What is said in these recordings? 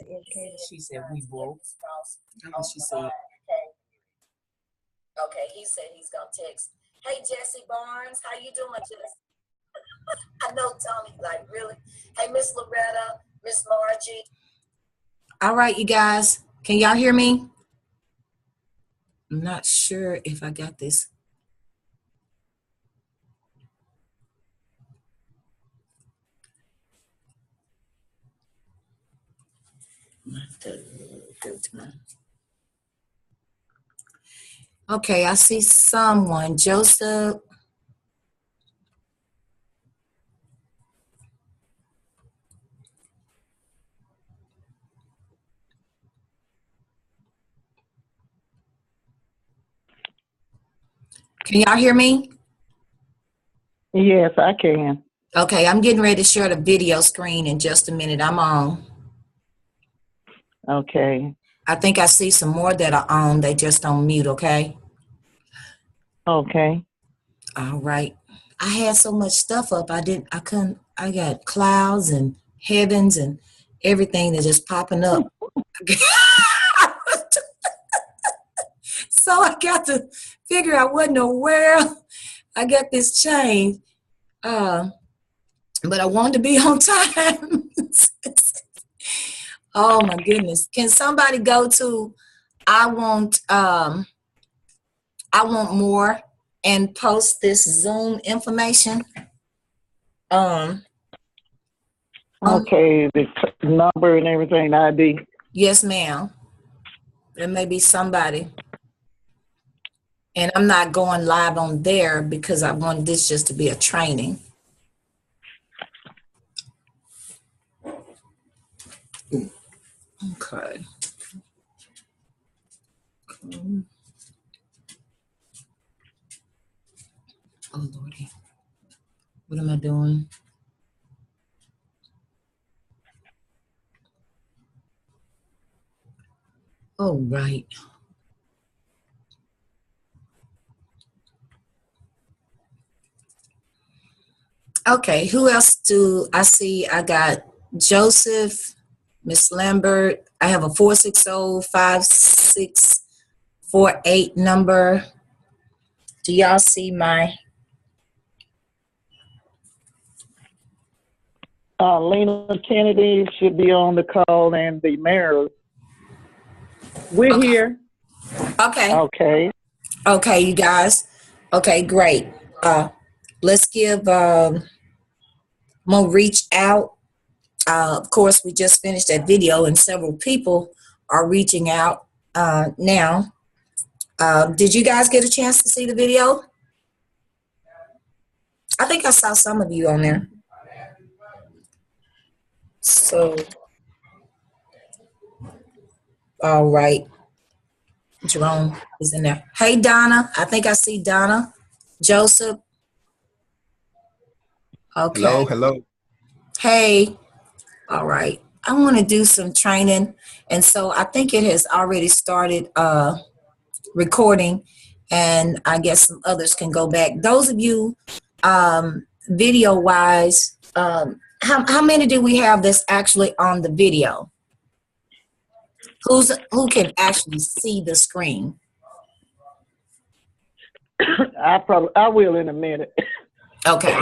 Okay, she said we broke. That's what she said. Okay, he said he's gonna text. Hey, Jesse Barnes, how you doing, Jesse? I know Tony, like, really? Hey, Miss Loretta, Miss Margie. All right, you guys, can y'all hear me? I'm not sure if I got this. Okay, I see someone. Joseph. Can y'all hear me? Yes, I can. Okay, I'm getting ready to share the video screen in just a minute. I'm on. Okay. I think I see some more that are on. They just on mute, okay? Okay. All right. I had so much stuff up. I got clouds and heavens and everything that's just popping up. So I got to figure out what in the world I got this change. But I wanted to be on time. Oh my goodness. Can somebody go to I want more and post this Zoom information? Okay, the number and everything, ID. Yes, ma'am. There may be somebody. And I'm not going live on there because I want this just to be a training. Okay. Oh, Lordy. What am I doing? Oh, right. Okay, who else do I see? I got Joseph, Miss Lambert. I have a 460-5648 number. Do y'all see my? Lena Kennedy should be on the call, and the mayor. We're here. Okay. Okay. Okay, you guys. Okay, great. Let's give more reach out. Of course, we just finished that video, and several people are reaching out now. Did you guys get a chance to see the video? I think I saw some of you on there. So, all right. Jerome is in there. Hey, Donna. I think I see Donna. Joseph. Okay. Hello, hello. Hey. All right. I want to do some training. And so I think it has already started recording. And I guess some others can go back. Those of you video-wise, how many do we have that's actually on the video? Who can actually see the screen? I will in a minute. Okay.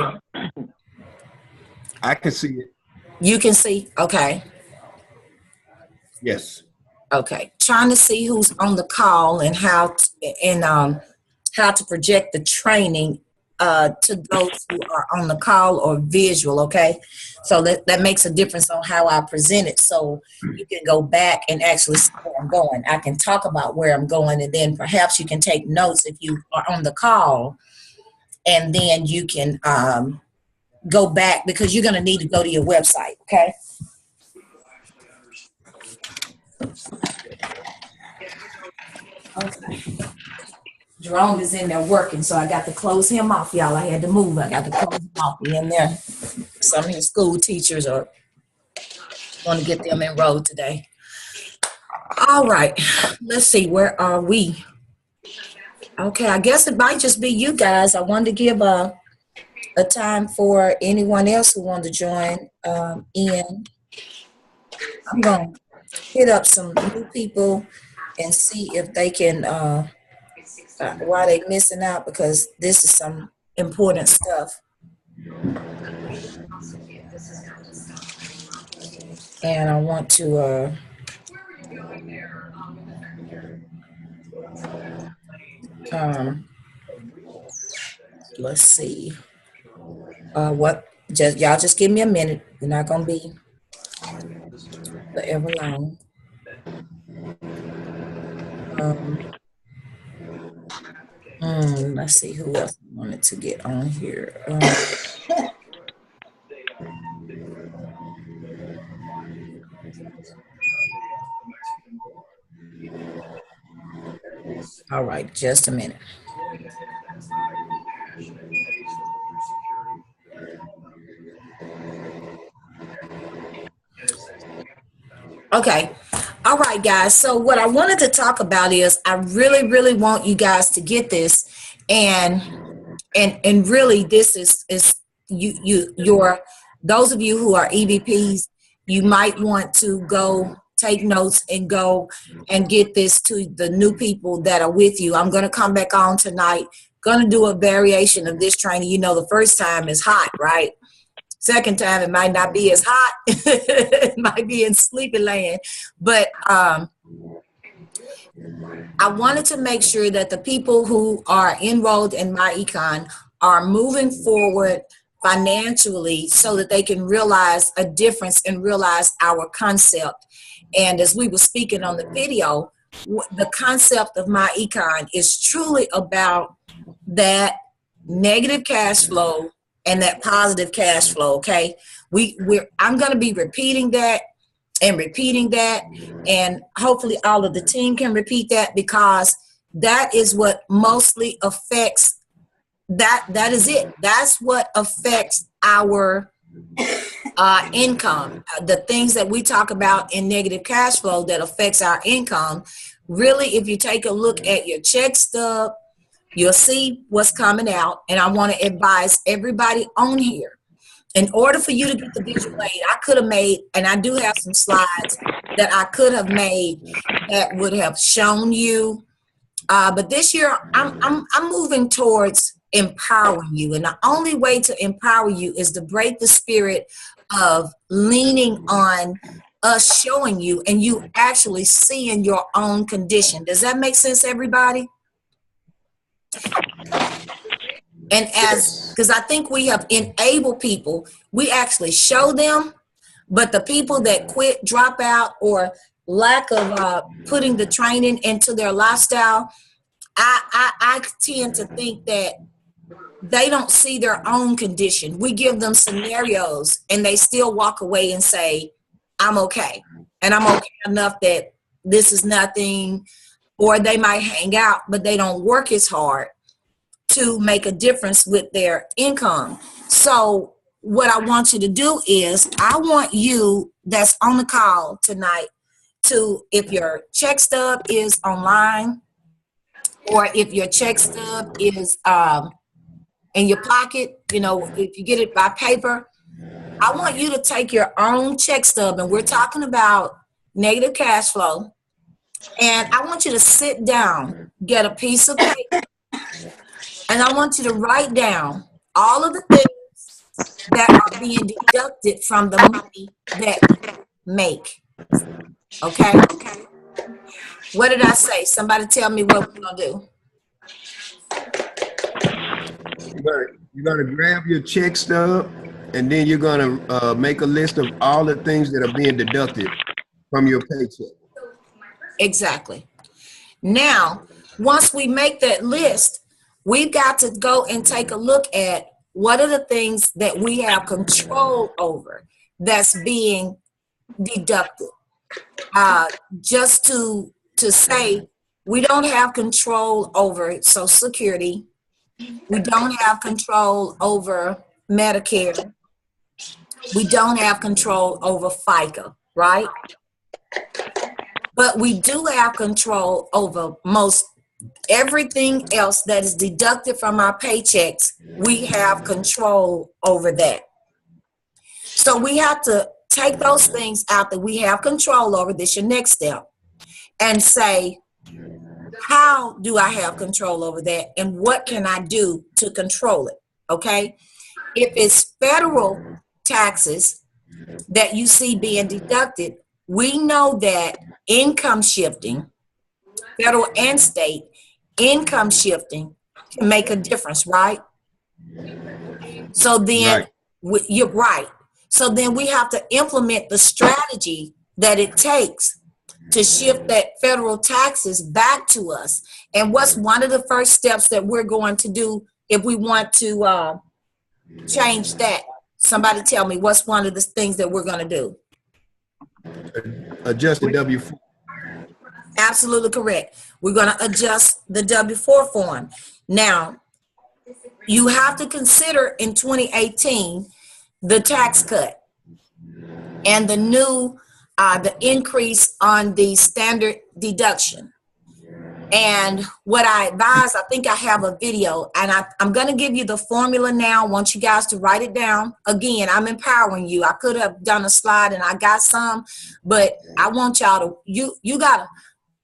I can see it. You can see? Okay. Yes. Okay. Trying to see who's on the call and how to project the training to those who are on the call or visual, okay? So that makes a difference on how I present it. So you can go back and actually see where I'm going. I can talk about where I'm going, and then perhaps you can take notes if you are on the call, and then you can go back because you're going to need to go to your website, okay? Okay. Jerome is in there working, so I got to close him off, y'all. I had to move. I got to close him off. He in there. Some of his school teachers are want to get them enrolled today. All right. Let's see. Where are we? Okay. I guess it might just be you guys. I wanted to give a time for anyone else who wanted to join in. I'm going to hit up some new people and see if they can, why they missing out, because this is some important stuff. And I want to, let's see, y'all just give me a minute. We're not going to be forever long. Let's see who else I wanted to get on here. All right, just a minute. Okay. All right, guys. So what I wanted to talk about is I really, really want you guys to get this, and really this is your those of you who are EVPs, you might want to go take notes and go and get this to the new people that are with you. I'm going to come back on tonight, going to do a variation of this training. You know, the first time is hot, right? Second time, it might not be as hot. It might be in sleepy land. But I wanted to make sure that the people who are enrolled in myEcon are moving forward financially so that they can realize a difference and realize our concept. And as we were speaking on the video, the concept of myEcon is truly about that negative cash flow and that positive cash flow. Okay, I'm going to be repeating that, and hopefully all of the team can repeat that, because that is what mostly affects that is it. That's what affects our income. The things that we talk about in negative cash flow that affects our income. Really, if you take a look at your check stub, you'll see what's coming out. And I want to advise everybody on here, in order for you to get the visual aid, I could have made, and I do have some slides that I could have made that would have shown you. But this year, I'm moving towards empowering you. And the only way to empower you is to break the spirit of leaning on us showing you and you actually seeing your own condition. Does that make sense, everybody? And because I think we have enabled people, we actually show them, but the people that quit, drop out, or lack of putting the training into their lifestyle, I tend to think that they don't see their own condition. We give them scenarios and they still walk away and say, I'm okay. And I'm okay enough that this is nothing. Or they might hang out, but they don't work as hard to make a difference with their income. So what I want you to do is, I want you that's on the call tonight to, if your check stub is online, or if your check stub is in your pocket, you know, if you get it by paper, I want you to take your own check stub, and we're talking about negative cash flow. And I want you to sit down, get a piece of paper, and I want you to write down all of the things that are being deducted from the money that you make. Okay? What did I say? Somebody tell me what we're going to do. You're gonna grab your check stub, and then you're gonna make a list of all the things that are being deducted from your paycheck. Exactly. Now, once we make that list, we've got to go and take a look at what are the things that we have control over that's being deducted. Just to say, we don't have control over Social Security. We don't have control over Medicare. We don't have control over FICA, right? But we do have control over most everything else that is deducted from our paychecks. We have control over that. So we have to take those things out that we have control over. This is your next step. And say, how do I have control over that? And what can I do to control it? Okay. If it's federal taxes that you see being deducted, we know that income shifting, federal and state income shifting, can make a difference, right? So then, Right. you're right. So then we have to implement the strategy that it takes to shift that federal taxes back to us. And what's one of the first steps that we're going to do if we want to change that? Somebody tell me, what's one of the things that we're going to do? Adjust the W-4. Absolutely correct. We're going to adjust the W-4 form. Now, you have to consider in 2018 the tax cut and the new, the increase on the standard deduction. And what I advise, I think I have a video, and I'm going to give you the formula now. I want you guys to write it down. Again, I'm empowering you. I could have done a slide and I got some, but I want y'all to, you got to,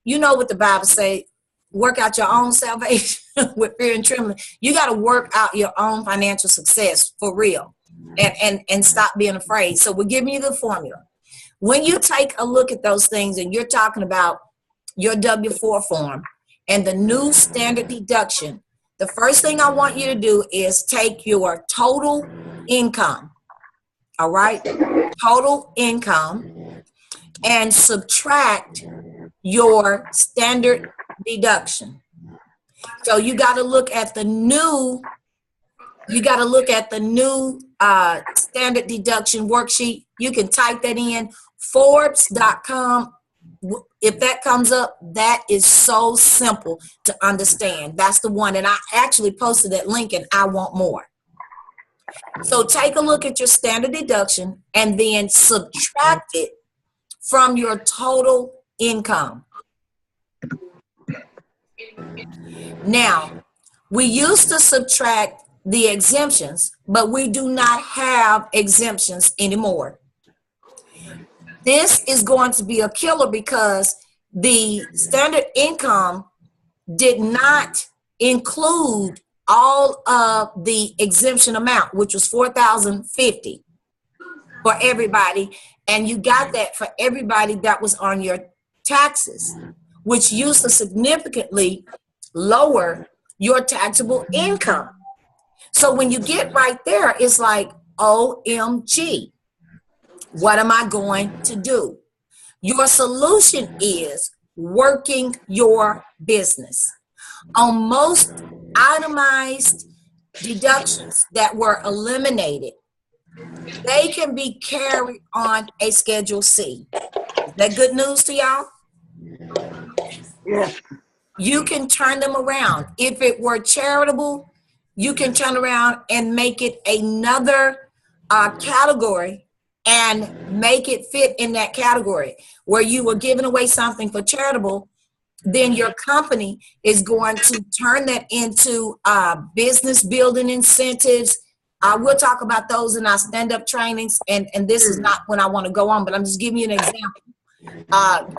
you know what the Bible say, work out your own salvation with fear and trembling. You got to work out your own financial success for real, and stop being afraid. So we're giving you the formula. When you take a look at those things and you're talking about your W-4 form and the new standard deduction, the first thing I want you to do is take your total income, all right? Total income, and subtract your standard deduction. So you got to look at the new, standard deduction worksheet. You can type that in, Forbes.com. If that comes up, that is so simple to understand. That's the one. And I actually posted that link and I want more. So take a look at your standard deduction and then subtract it from your total income. Now, we used to subtract the exemptions, but we do not have exemptions anymore. This is going to be a killer because the standard income did not include all of the exemption amount, which was $4,050 for everybody. And you got that for everybody that was on your taxes, which used to significantly lower your taxable income. So when you get right there, it's like, OMG. What am I going to do? Your solution is working your business. On most itemized deductions that were eliminated, they can be carried on a Schedule C. Is that good news to y'all? Yes. You can turn them around. If it were charitable, you can turn around and make it another category and make it fit in that category. Where you were giving away something for charitable, then your company is going to turn that into business building incentives. We'll talk about those in our stand-up trainings, and this is not when I want to go on, but I'm just giving you an example.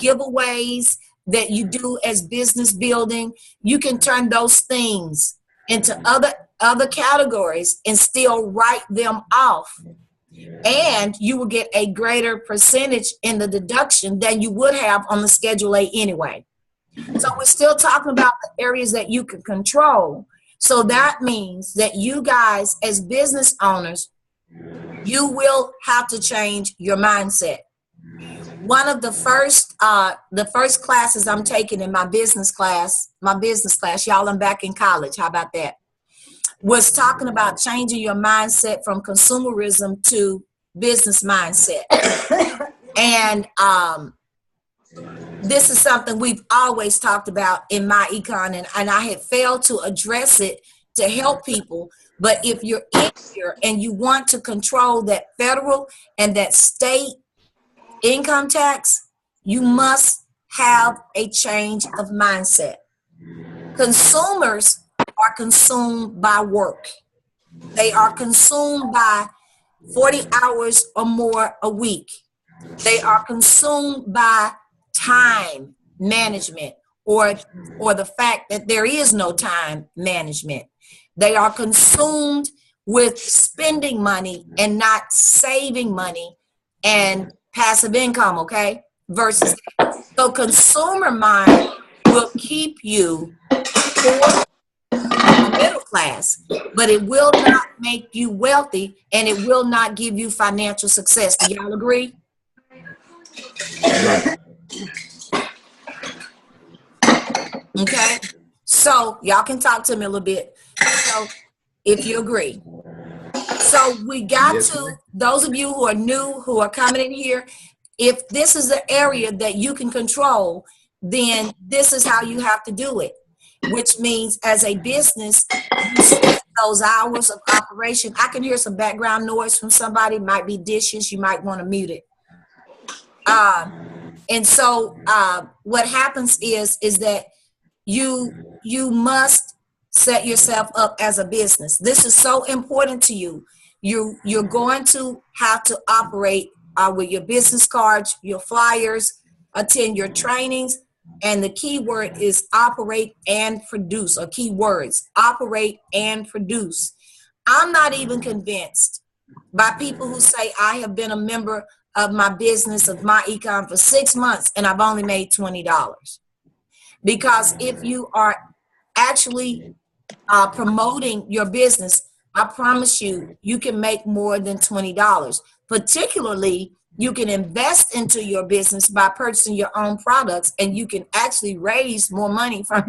Giveaways that you do as business building, you can turn those things into other categories and still write them off. And you will get a greater percentage in the deduction than you would have on the Schedule A anyway. So we're still talking about the areas that you can control. So that means that you guys as business owners, you will have to change your mindset. One of the first classes I'm taking in my business class, y'all, I'm back in college. How about that? Was talking about changing your mindset from consumerism to business mindset. And this is something we've always talked about in myEcon, and I had failed to address it to help people. But if you're in here and you want to control that federal and that state income tax, you must have a change of mindset. Consumers are consumed by work. They are consumed by 40 hours or more a week. They are consumed by time management or the fact that there is no time management. They are consumed with spending money and not saving money and passive income, okay? Versus that. So consumer mind will keep you poor, middle class, but it will not make you wealthy and it will not give you financial success. Do y'all agree? Okay, so y'all can talk to me a little bit. So if you agree. So we got to, those of you who are new, who are coming in here, if this is the area that you can control, then this is how you have to do it, which means as a business, you set those hours of operation. I can hear some background noise from somebody, might be dishes, you might want to mute it. And so what happens is that you must set yourself up as a business. This is so important to you. You're going to have to operate with your business cards, your flyers, attend your trainings, and the key word is operate and produce, or keywords, operate and produce. I'm not even convinced by people who say I have been a member of my business, of myEcon, for 6 months and I've only made $20. Because if you are actually promoting your business, I promise you, you can make more than $20. Particularly, you can invest into your business by purchasing your own products, and you can actually raise more money from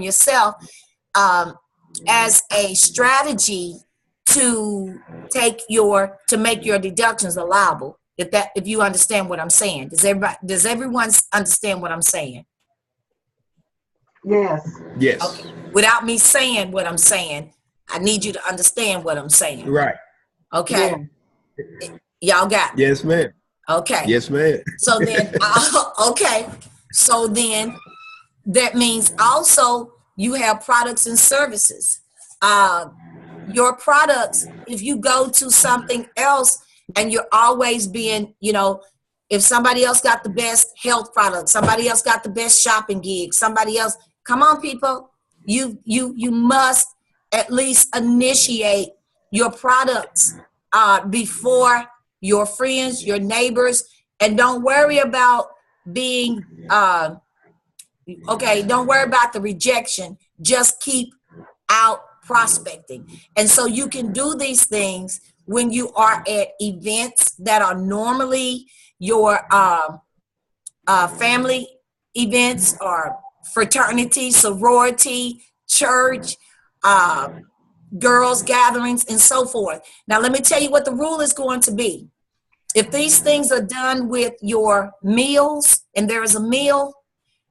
yourself as a strategy to make your deductions allowable. If you understand what I'm saying, does everyone understand what I'm saying? Yes. Yes. Okay. Without me saying what I'm saying, I need you to understand what I'm saying. Right. Okay. Yeah. Y'all got me? Yes, ma'am. Okay. Yes, ma'am. So then, okay. So then that means also you have products and services. Your products, if you go to something else and you're always being, if somebody else got the best health product, somebody else got the best shopping gig, somebody else, come on, people, you must at least initiate your products before your friends, your neighbors, and don't worry about being don't worry about the rejection. Just keep out prospecting. And so you can do these things when you are at events that are normally your family events or fraternity, sorority, church, girls gatherings, and so forth. Now, let me tell you what the rule is going to be. If these things are done with your meals and there is a meal,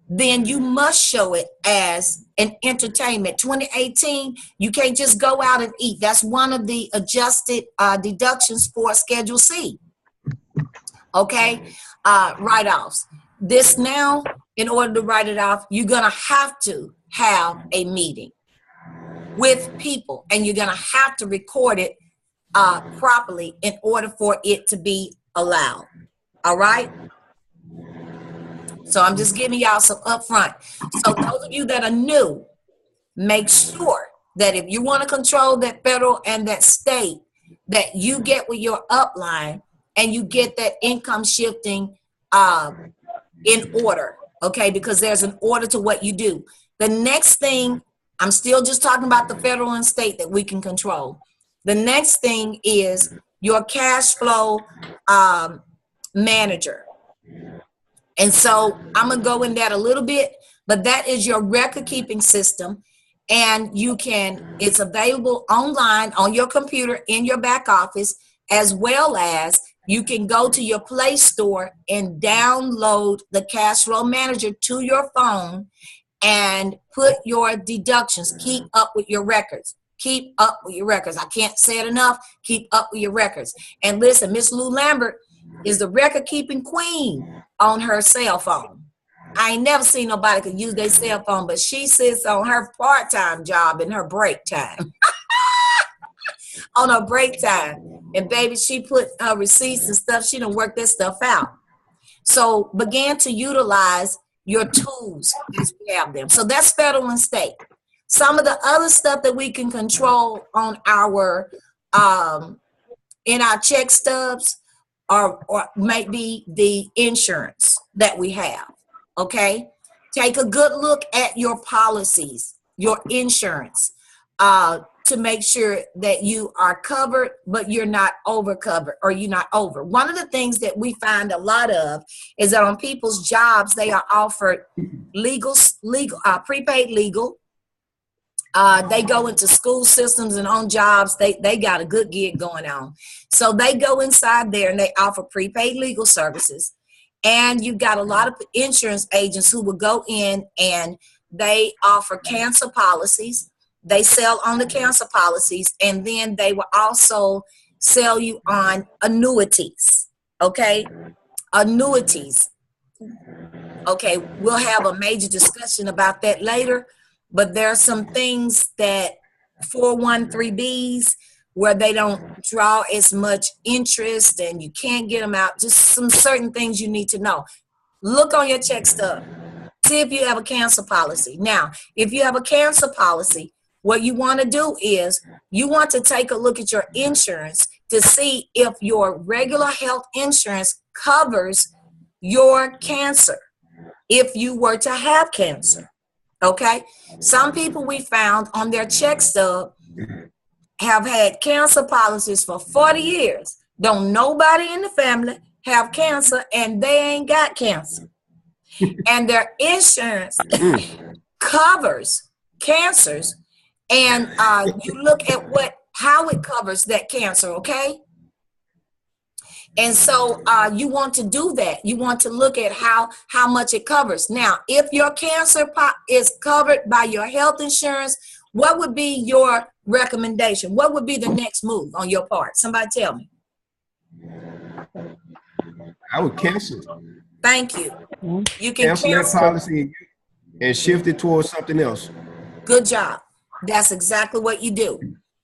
then you must show it as an entertainment. 2018, you can't just go out and eat. That's one of the adjusted deductions for Schedule C. Okay, write-offs. This now, in order to write it off, you're going to have a meeting with people, and you're going to have to record it properly in order for it to be allowed. All right? So I'm just giving y'all some upfront. So those of you that are new, make sure that if you want to control that federal and that state, that you get with your upline and you get that income shifting in order, okay? Because there's an order to what you do. The next thing, I'm still just talking about the federal and state that we can control. The next thing is your cash flow manager. And so I'm going to go in that a little bit, but that is your record keeping system. And it's available online on your computer in your back office, as well as you can go to your Play Store and download the cash flow manager to your phone and put your deductions. Keep up with your records. Keep up with your records. I can't say it enough. Keep up with your records. And listen, Miss Lou Lambert is the record keeping queen on her cell phone. I ain't never seen nobody could use their cell phone, but she sits on her part-time job in her break time. on her break time. And baby, she put her receipts and stuff. She done worked this stuff out. So begin to utilize your tools as we have them. So that's federal and state. Some of the other stuff that we can control on our in our check stubs or maybe the insurance that we have. Okay, take a good look at your policies, your insurance, to make sure that you are covered, but you're not over covered or you're not over. One of the things that we find a lot of is that on people's jobs, they are offered prepaid legal. They go into school systems and on jobs, they got a good gig going on. So they go inside there and they offer prepaid legal services. And you've got a lot of insurance agents who will go in and they offer cancer policies. They sell on the cancer policies, and then they will also sell you on annuities. Okay, annuities. Okay, we'll have a major discussion about that later, but there are some things that 413Bs where they don't draw as much interest and you can't get them out. Just some certain things you need to know. Look on your check stub. See if you have a cancer policy. Now, if you have a cancer policy, what you want to do is you want to take a look at your insurance to see if your regular health insurance covers your cancer if you were to have cancer. Okay? Some people we found on their check stub have had cancer policies for 40 years. Don't nobody in the family have cancer and they ain't got cancer. And their insurance covers cancers. And you look at how it covers that cancer, okay? And so you want to do that. You want to look at how much it covers. Now, if your cancer is covered by your health insurance, what would be your recommendation? What would be the next move on your part? Somebody tell me. I would cancel it. Thank you. You can cancel that policy and shift it towards something else. Good job. That's exactly what you do.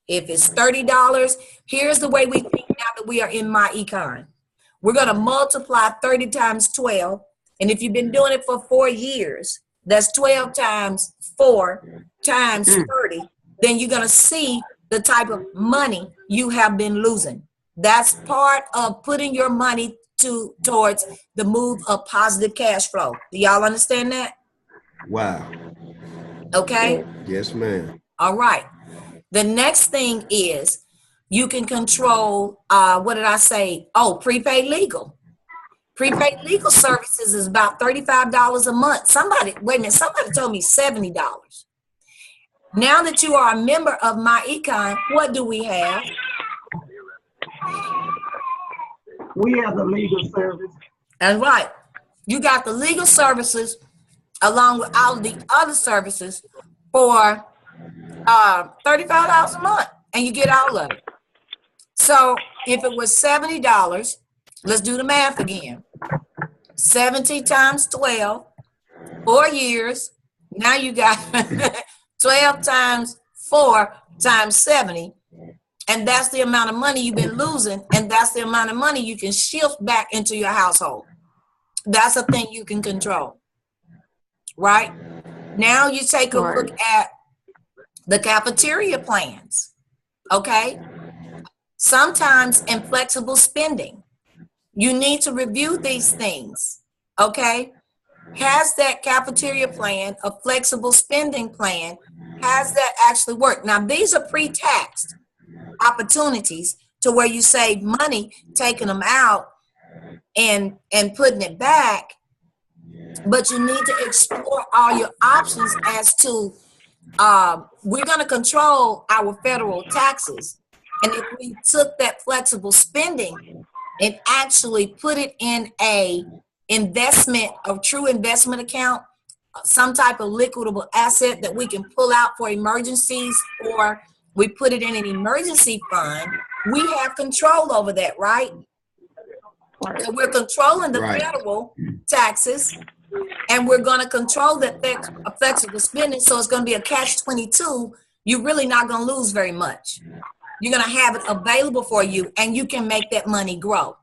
If it's $30, here's the way we think now that we are in myEcon. We're going to multiply 30 times 12. And if you've been doing it for 4 years, that's 12 times 4 times 30. Then you're going to see the type of money you have been losing. That's part of putting your money towards the move of positive cash flow. Do y'all understand that? Wow. Okay? Yes, ma'am. All right. The next thing is you can control, what did I say? Oh, prepaid legal. Prepaid legal services is about $35 a month. Somebody told me $70. Now that you are a member of myEcon, what do we have? We have the legal service. That's right. You got the legal services along with all the other services for $35 a month, and you get all of it. So if it was $70, let's do the math again. 70 times 12, 4 years. Now you got 12 times 4 times 70. And that's the amount of money you've been losing. And that's the amount of money you can shift back into your household. That's a thing you can control. Right? Now you take a look at the cafeteria plans. Okay? Sometimes in flexible spending, you need to review these things. Okay? Has that cafeteria plan, a flexible spending plan, has that actually worked? Now, these are pre-taxed opportunities to where you save money taking them out and putting it back, but you need to explore all your options as to we're going to control our federal taxes, and if we took that flexible spending and actually put it in a true investment account, some type of liquidable asset that we can pull out for emergencies, or we put it in an emergency fund, we have control over that, right? So we're controlling the federal taxes, and we're going to control that flexible spending, so it's going to be a catch-22. You're really not going to lose very much. You're going to have it available for you, and you can make that money grow.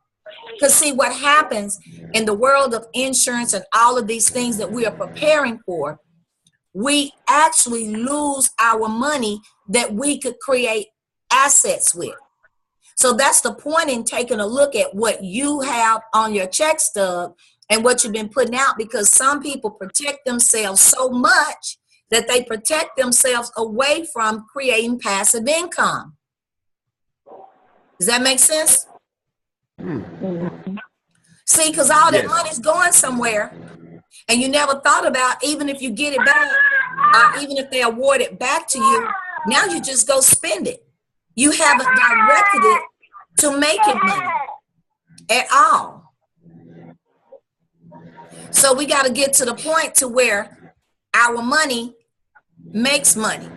Because see, what happens in the world of insurance and all of these things that we are preparing for, we actually lose our money that we could create assets with. So that's the point in taking a look at what you have on your check stub and what you've been putting out, because some people protect themselves so much that they protect themselves away from creating passive income. Does that make sense? See, because all that money's going somewhere, and you never thought about, even if you get it back, or even if they award it back to you, now you just go spend it. You haven't directed it to making money at all. So we got to get to the point to where our money makes money.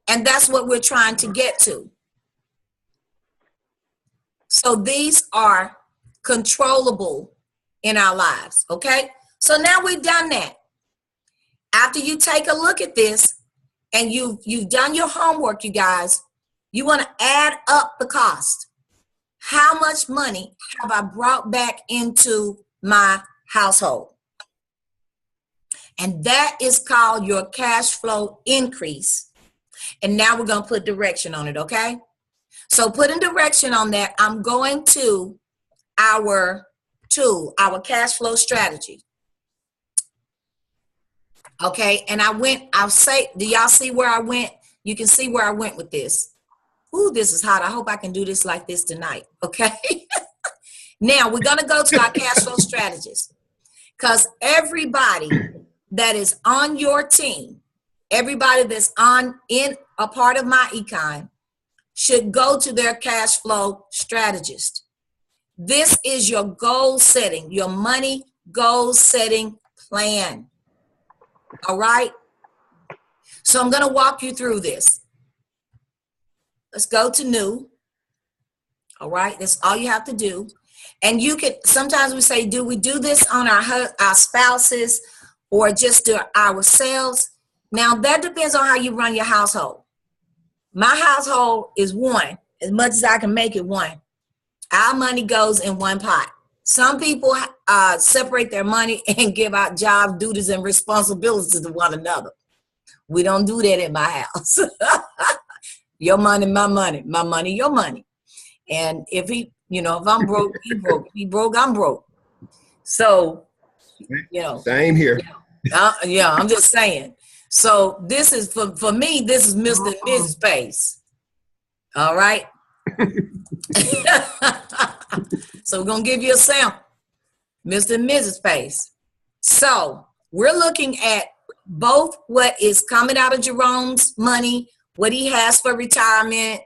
And that's what we're trying to get to. So these are controllable in our lives, okay? So now we've done that. After you take a look at this and you've done your homework, you guys, you want to add up the cost. How much money have I brought back into my household? And that is called your cash flow increase. And now we're going to put direction on it, okay? So putting direction on that, I'm going to our tool, our cash flow strategy. Okay, and I'll say, do y'all see where I went? You can see where I went with this. Ooh, this is hot. I hope I can do this like this tonight, okay? Now, we're going to go to our cash flow strategist, because everybody that is on your team, everybody that's in a part of myEcon should go to their cash flow strategist. This is your goal setting, your money goal setting plan. All right? So I'm going to walk you through this. Let's go to new. All right? That's all you have to do. And you can, sometimes we say, do we do this on our spouses or just do ourselves? Now, that depends on how you run your household. My household is one, as much as I can make it one. Our money goes in one pot. Some people separate their money and give out job duties and responsibilities to one another. We don't do that in my house. Your money, my money. My money, your money. And if if I'm broke, he broke. If he broke, I'm broke. So, Same here. Yeah, I'm just saying. So this is, for me, this is Mr. and Mrs. Pace. All right? So we're going to give you a sample. Mr. and Mrs. Pace. So we're looking at both what is coming out of Jerome's money, what he has for retirement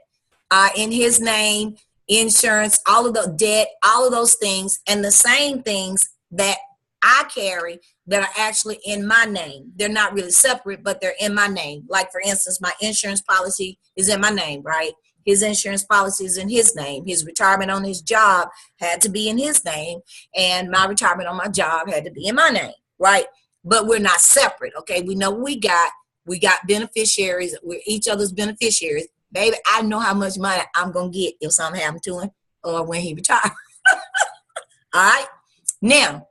in his name, insurance, all of the debt, all of those things, and the same things that I carry that are actually in my name. They're not really separate, but they're in my name. Like, for instance, my insurance policy is in my name, right? His insurance policy is in his name. His retirement on his job had to be in his name, and my retirement on my job had to be in my name, right? But we're not separate, okay? We know we got beneficiaries. We're each other's beneficiaries. Baby, I know how much money I'm going to get if something happened to him or when he retires. All right? Now,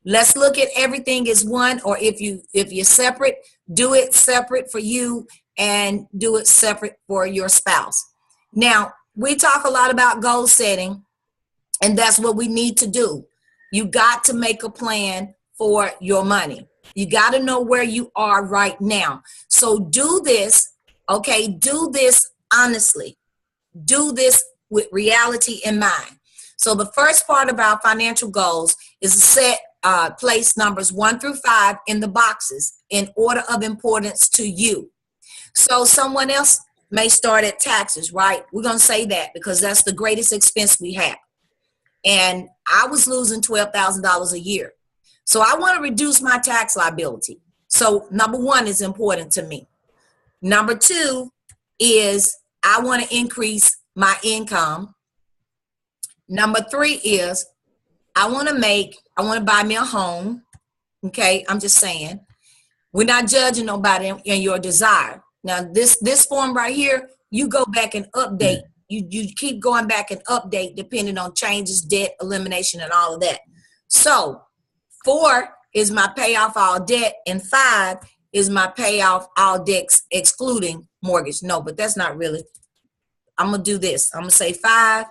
let's look at everything as one, or if you're separate, do it separate for you and do it separate for your spouse. Now, we talk a lot about goal setting, and that's what we need to do. You got to make a plan for your money. You got to know where you are right now. So do this, okay? Do this honestly. Do this with reality in mind. So the first part of our financial goals is to set place numbers 1 through 5 in the boxes in order of importance to you. So someone else may start at taxes, right? We're going to say that because that's the greatest expense we have. And I was losing $12,000 a year. So I want to reduce my tax liability. So number 1 is important to me. Number 2 is I want to increase my income. Number 3 is I want to buy me a home. Okay, I'm just saying. We're not judging nobody in your desire. Now, this form right here, you go back and update You keep going back and update depending on changes, debt, elimination, and all of that. So 4 is my pay off all debt, and 5 is my pay off all debts excluding mortgage. No, but that's not really. I'm going to do this. I'm going to say 5,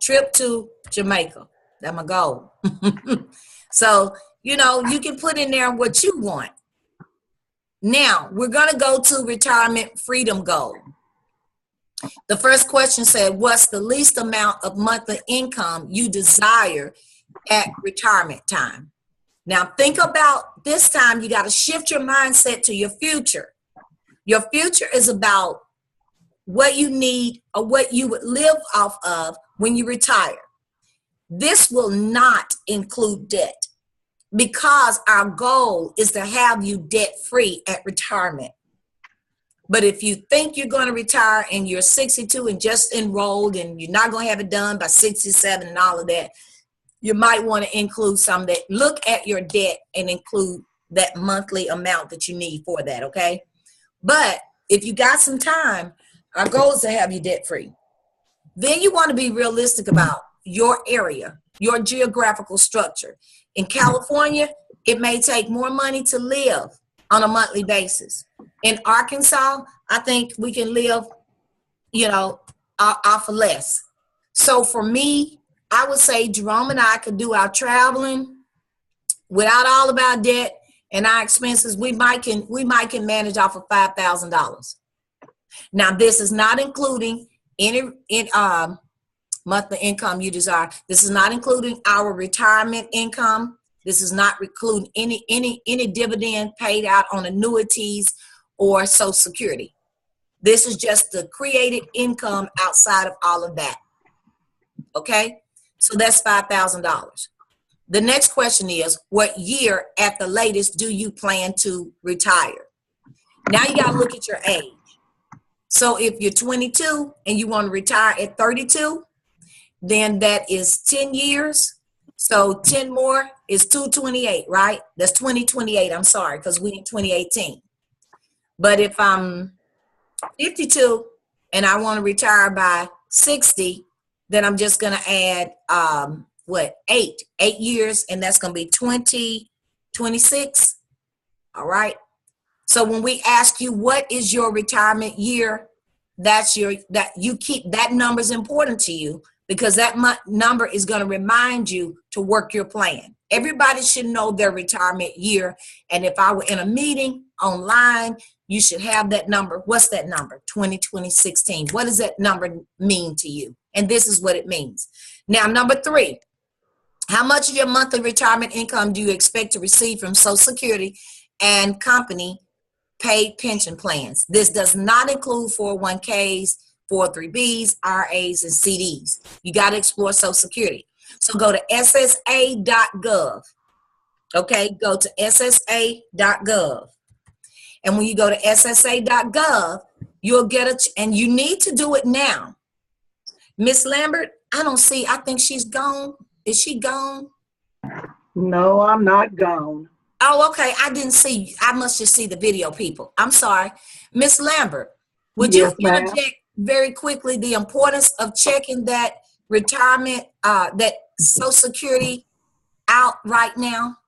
trip to Jamaica. That's my goal. So, you know, you can put in there what you want. Now, we're going to go to retirement freedom goal. The first question said, what's the least amount of monthly income you desire at retirement time? Now, think about this time, you got to shift your mindset to your future. Your future is about what you need or what you would live off of when you retire. This will not include debt because our goal is to have you debt free at retirement. But if you think you're going to retire and you're 62 and just enrolled and you're not going to have it done by 67 and all of that, you might want to include some of that. Look at your debt and include that monthly amount that you need for that, okay? But if you got some time, our goal is to have you debt free. Then you want to be realistic about your area, your geographical structure. In California, it may take more money to live on a monthly basis. In Arkansas, I think we can live, you know, off of less. So for me, I would say Jerome and I could do our traveling without all of our debt and our expenses. We might can manage off of $5,000. Now, this is not including any monthly income you desire. This is not including our retirement income. This is not including any dividend paid out on annuities or Social Security. This is just the created income outside of all of that. Okay? So that's $5,000. The next question is, what year at the latest do you plan to retire? Now you got to look at your age. So if you're 22 and you want to retire at 32, then that is 10 years. So 10 more is 228, right? That's 2028. I'm sorry, because we in 2018. But if I'm 52 and I want to retire by 60, then I'm just going to add, 8 years, and that's going to be 2026. All right. So when we ask you, what is your retirement year? That you keep that number is important to you because that number is going to remind you to work your plan. Everybody should know their retirement year. And if I were in a meeting online, you should have that number. What's that number? 2016. What does that number mean to you? And this is what it means. Now, number 3, how much of your monthly retirement income do you expect to receive from Social Security and company paid pension plans? This does not include 401ks, 403bs, RAs, and CDs. You got to explore Social Security. So go to ssa.gov. Okay, go to ssa.gov. And when you go to ssa.gov, you'll get and you need to do it now. Miss Lambert, I think she's gone. Is she gone? No, I'm not gone. Oh, okay. I didn't see. I must just see the video, people. I'm sorry. Miss Lambert, would you interject very quickly the importance of checking that retirement, that Social Security out right now?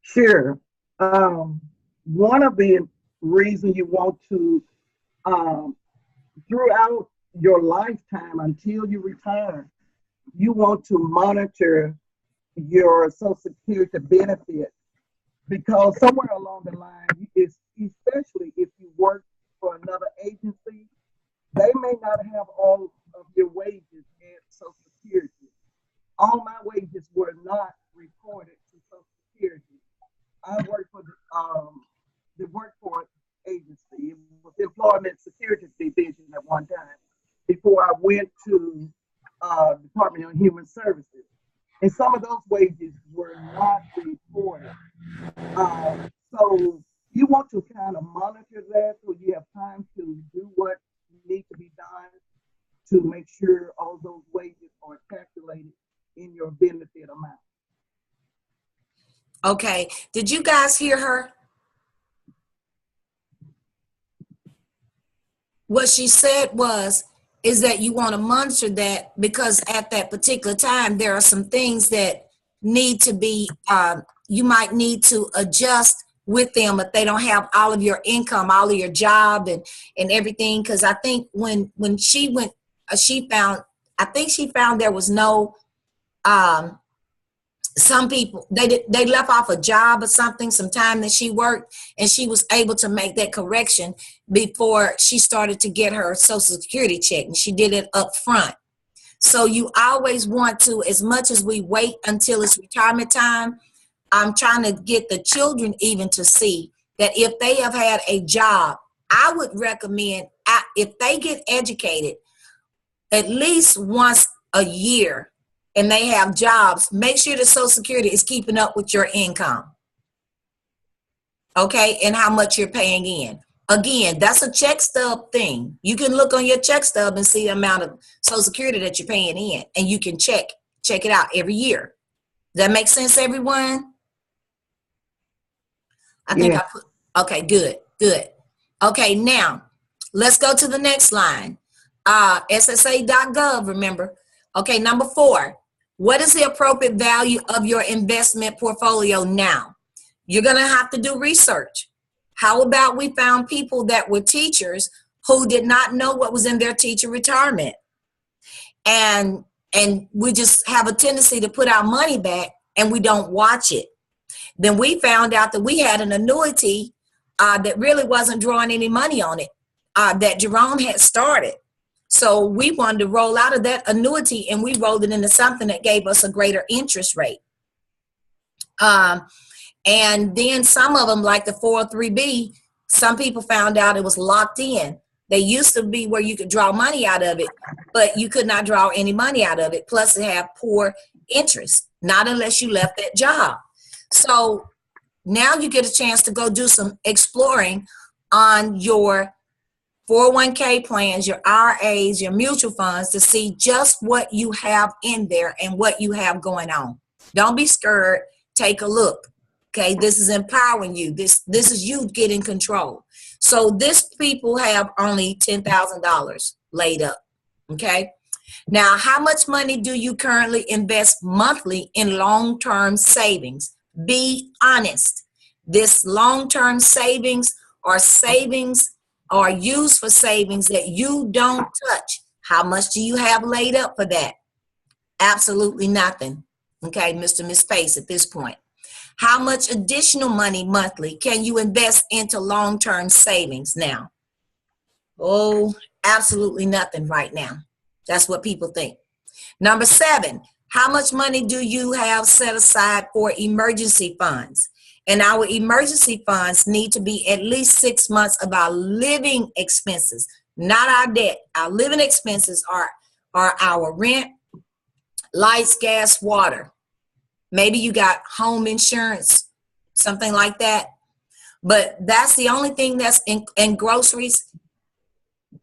Sure. One of the reasons you want to, throughout your lifetime until you retire, you want to monitor your Social Security benefit, because somewhere along the line, especially if you work for another agency, they may not have all of your wages at Social Security. All my wages were not reported to Social Security. I worked for the workforce agency. It was the Employment Security Division at one time before I went to Department of Human Services. And some of those wages were not reported. So you want to kind of monitor that so you have time to do what needs to be done to make sure all those wages are calculated in your benefit amount. Okay. Did you guys hear her? what she said is that you want to monitor that, because at that particular time, there are some things that need to be, you might need to adjust with them if they don't have all of your income, all of your job and everything. Because I think when she went, I think she found there was no, some people, they left off a job or something, some time that she worked, and she was able to make that correction before she started to get her Social Security check, and she did it up front. So you always want to, as much as we wait until it's retirement time, I'm trying to get the children even to see that if they have had a job, I would recommend, if they get educated at least once a year and they have jobs, make sure the Social Security is keeping up with your income. Okay, and how much you're paying in. Again, that's a check stub thing. You can look on your check stub and see the amount of Social Security that you're paying in, and you can check it out every year. Does that make sense, everyone? I think I put, okay, good. Okay, now let's go to the next line. SSA.gov, remember. Okay, number 4, what is the appropriate value of your investment portfolio now? You're going to have to do research. How about we found people that were teachers who did not know what was in their teacher retirement? And we just have a tendency to put our money back and we don't watch it. Then we found out that we had an annuity that really wasn't drawing any money on it, that Jerome had started. So we wanted to roll out of that annuity and we rolled it into something that gave us a greater interest rate. And then some of them, like the 403B, some people found out it was locked in. They used to be where you could draw money out of it, but you could not draw any money out of it. Plus it had poor interest, not unless you left that job. So now you get a chance to go do some exploring on your 401k plans, your RAs, your mutual funds, to see just what you have in there and what you have going on. Don't be scared. Take a look. Okay, this is empowering you. This is you getting control. So this people have only $10,000 laid up. Okay. Now, how much money do you currently invest monthly in long-term savings? Be honest. This long-term savings are used for savings that you don't touch. How much do you have laid up for that? Absolutely nothing. Okay, Mr. Miss Pace at this point. How much additional money monthly can you invest into long-term savings now? Oh, absolutely nothing right now. That's what people think. Number 7, how much money do you have set aside for emergency funds? And our emergency funds need to be at least 6 months of our living expenses, not our debt. Our living expenses are our rent, lights, gas, water. Maybe you got home insurance, something like that. But that's the only thing that's in groceries.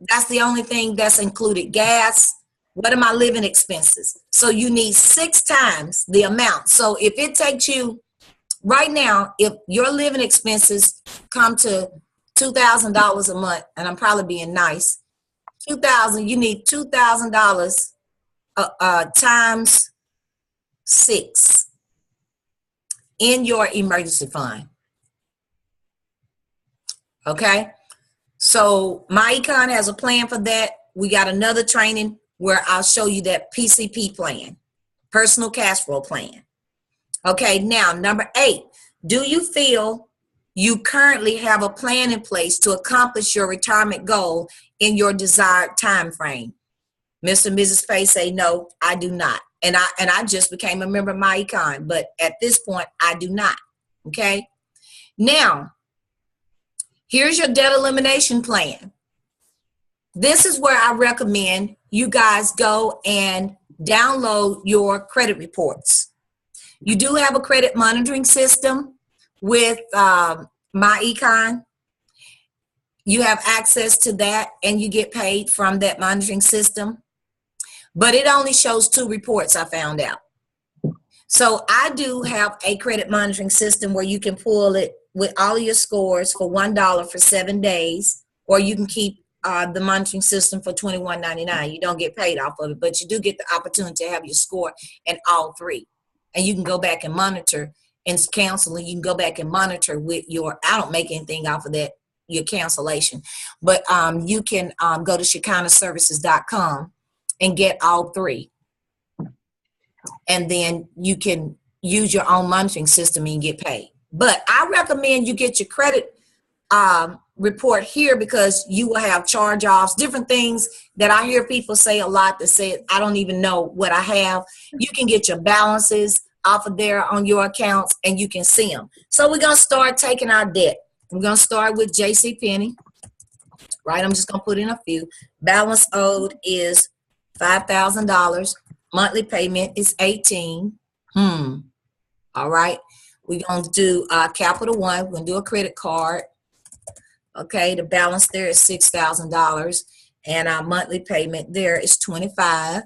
That's the only thing that's included. Gas. What are my living expenses? So you need 6 times the amount. So if it takes you right now, if your living expenses come to $2,000 a month, and I'm probably being nice, you need $2,000 times 6 in your emergency fund. Okay, so myEcon has a plan for that. We got another training where I'll show you that PCP plan, personal cash flow plan. Okay, now number 8, do you feel you currently have a plan in place to accomplish your retirement goal in your desired time frame? Mr. and Mrs. Faye say, no, I do not. And I just became a member of myEcon, but at this point, I do not. Okay. Now, here's your debt elimination plan. This is where I recommend you guys go and download your credit reports. You do have a credit monitoring system with myEcon. You have access to that and you get paid from that monitoring system. But it only shows 2 reports, I found out. So I do have a credit monitoring system where you can pull it with all of your scores for $1 for 7 days, or you can keep the monitoring system for $21.99. You don't get paid off of it, but you do get the opportunity to have your score in all three. And you can go back and monitor and counseling. You can go back and monitor with your, I don't make anything off of that, your cancellation. But you can go to ShekinahServices.com and get all three. And then you can use your own monitoring system and get paid. But I recommend you get your credit report here, because you will have charge-offs, different things that I hear people say a lot that say, I don't even know what I have. You can get your balances off of there on your accounts and you can see them. So we're going to start taking our debt. We're going to start with JCPenney, right? I'm just going to put in a few. Balance owed is $5,000. Monthly payment is $18. All right. We're going to do Capital One. We're going to do a credit card. Okay, the balance there is $6,000, and our monthly payment there is $25.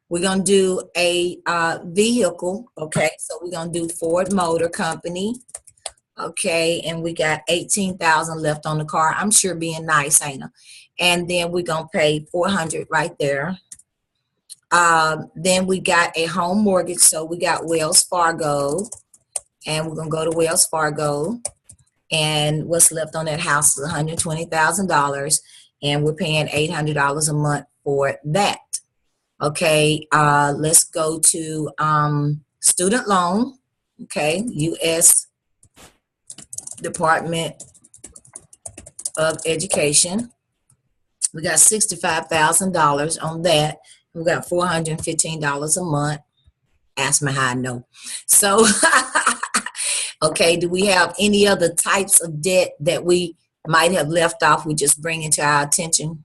We're gonna do a vehicle. Okay, so we're gonna do Ford Motor Company. Okay, and we got $18,000 left on the car. I'm sure being nice, ain't I? And then we're gonna pay $400 right there. Then we got a home mortgage, so we got Wells Fargo, and we're gonna go to Wells Fargo. And what's left on that house is $120,000, and we're paying $800 a month for that. Okay, let's go to student loan. Okay, U.S. Department of Education. We got $65,000 on that. We got $415 a month. Ask me how I know. So. Okay, do we have any other types of debt that we might have left off? We just bring it to our attention.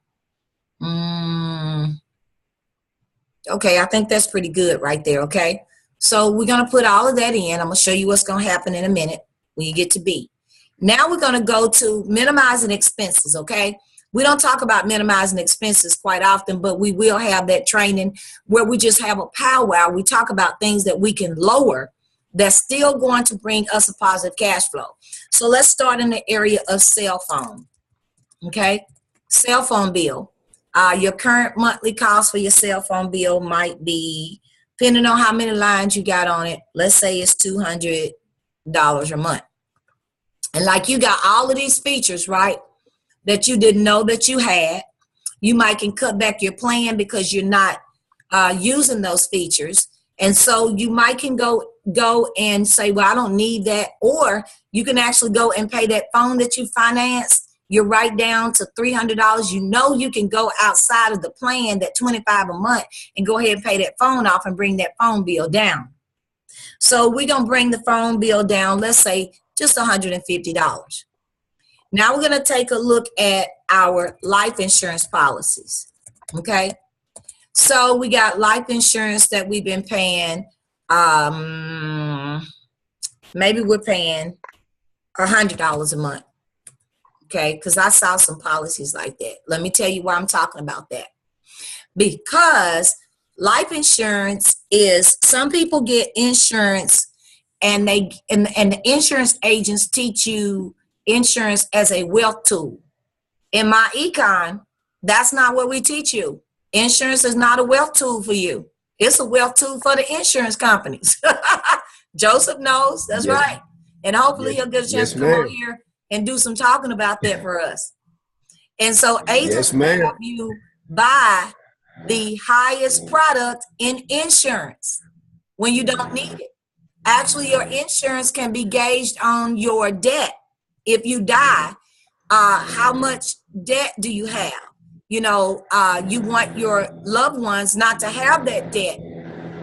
Okay, I think that's pretty good right there, okay? So we're going to put all of that in. I'm going to show you what's going to happen in a minute when you get to B. Now we're going to go to minimizing expenses, okay? We don't talk about minimizing expenses quite often, but we will have that training where we just have a powwow. We talk about things that we can lower that's still going to bring us a positive cash flow. So let's start in the area of cell phone. Okay, cell phone bill. Your current monthly cost for your cell phone bill might be, depending on how many lines you got on it, let's say it's $200 a month. And like you got all of these features, right, that you didn't know that you had. You might can cut back your plan because you're not using those features. And so you might can go and say, well, I don't need that. Or you can actually go and pay that phone that you financed. You're right down to $300. You know you can go outside of the plan, that $25 a month, and go ahead and pay that phone off and bring that phone bill down. So we're going to bring the phone bill down, let's say just $150. Now we're going to take a look at our life insurance policies. Okay. So we got life insurance that we've been paying. Maybe we're paying $100 a month. Okay, because I saw some policies like that. Let me tell you why I'm talking about that. Because life insurance is, some people get insurance and the insurance agents teach you insurance as a wealth tool. In myEcon, that's not what we teach you. Insurance is not a wealth tool for you. It's a wealth tool for the insurance companies. Joseph knows, that's right. And hopefully he'll get a chance to come on here and do some talking about that for us. And so agents help you buy the highest product in insurance when you don't need it. Actually, your insurance can be gauged on your debt. If you die, how much debt do you have? You know, you want your loved ones not to have that debt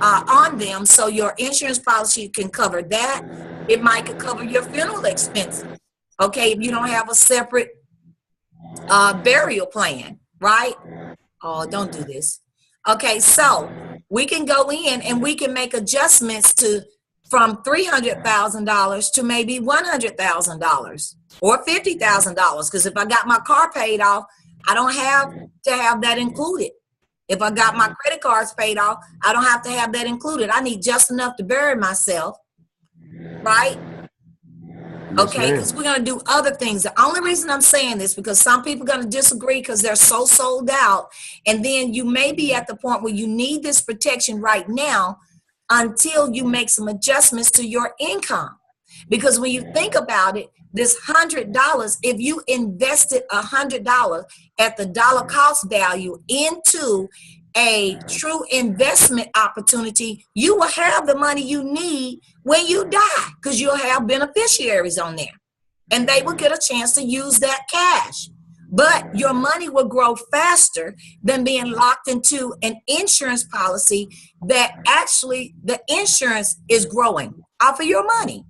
on them, so your insurance policy can cover that. It might cover your funeral expenses, okay, if you don't have a separate burial plan, right? Oh, don't do this. Okay, so we can go in and we can make adjustments from $300,000 to maybe $100,000 or $50,000, because if I got my car paid off, I don't have to have that included. If I got my credit cards paid off, I don't have to have that included. I need just enough to bury myself, right? Okay, ma'am. because we're going to do other things. The only reason I'm saying this, because some people are going to disagree because they're so sold out. And then you may be at the point where you need this protection right now until you make some adjustments to your income. Because when you think about it, this $100, if you invested $100 at the dollar cost value into a true investment opportunity, you will have the money you need when you die, because you'll have beneficiaries on there and they will get a chance to use that cash. But your money will grow faster than being locked into an insurance policy that actually the insurance is growing off of your money.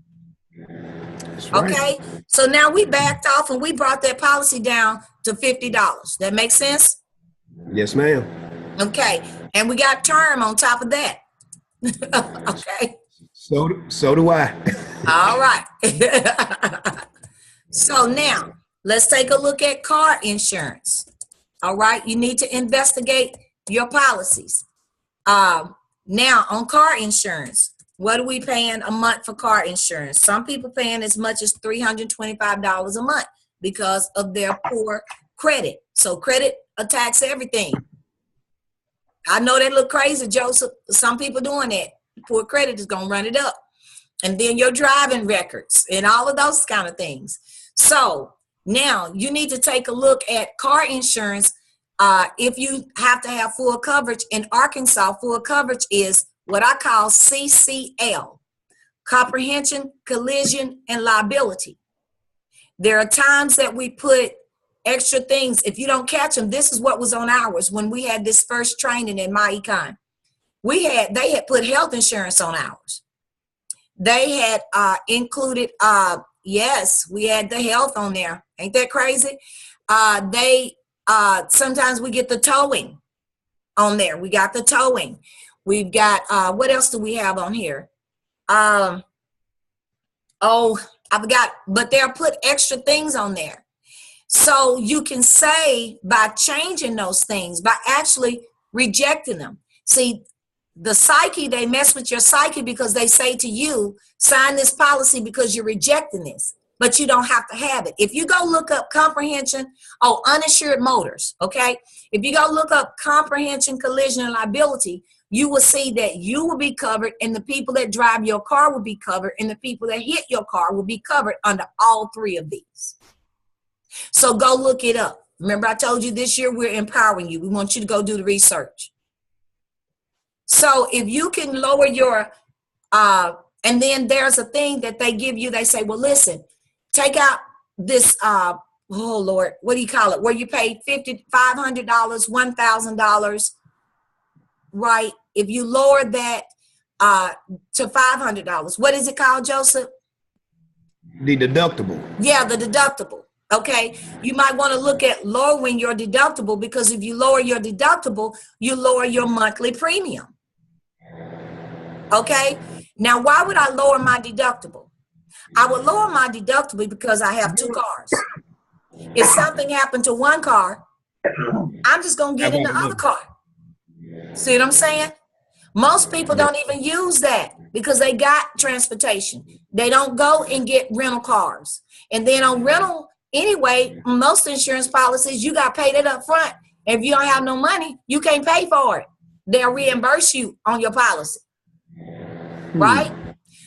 That's right. Okay, so now we backed off and we brought that policy down to $50. That makes sense? Yes, ma'am. Okay, and we got term on top of that. Okay, So do I. all right. So now let's take a look at car insurance. All right, you need to investigate your policies. Now on car insurance, what are we paying a month for car insurance? Some people paying as much as $325 a month because of their poor credit. So credit attacks everything. I know that look crazy, Joseph. Some people doing that. Poor credit is going to run it up. And then your driving records and all of those kind of things. So now you need to take a look at car insurance. If you have to have full coverage in Arkansas, full coverage is what I call CCL, comprehension, collision, and liability. There are times that we put extra things. If you don't catch them, this is what was on ours when we had this first training in myEcon. They had put health insurance on ours. They had included, yes, we had the health on there. Ain't that crazy? Sometimes we get the towing on there. We got the towing. We've got, what else do we have on here? I forgot, but they'll put extra things on there. So you can say by changing those things, by actually rejecting them. See, the psyche, they mess with your psyche because they say to you, sign this policy because you're rejecting this, but you don't have to have it. If you go look up comprehension, uninsured motors, okay? If you go look up comprehension, collision, and liability, you will see that you will be covered and the people that drive your car will be covered and the people that hit your car will be covered under all three of these. So go look it up. Remember I told you this year we're empowering you. We want you to go do the research. So if you can lower your, and then there's a thing that they give you, they say, well, listen, take out this, oh Lord, what do you call it? Where you pay $500, $1,000, right? If you lower that to $500, what is it called, Joseph? The deductible. Yeah, the deductible. Okay, you might want to look at lowering your deductible because if you lower your deductible, you lower your monthly premium. Okay, now why would I lower my deductible? I would lower my deductible because I have two cars. If something happened to one car, I'm just going to get in the other car. See what I'm saying? Most people don't even use that because they got transportation. They don't go and get rental cars. And then on rental, anyway, most insurance policies, you got paid it up front. If you don't have no money, you can't pay for it. They'll reimburse you on your policy. Right?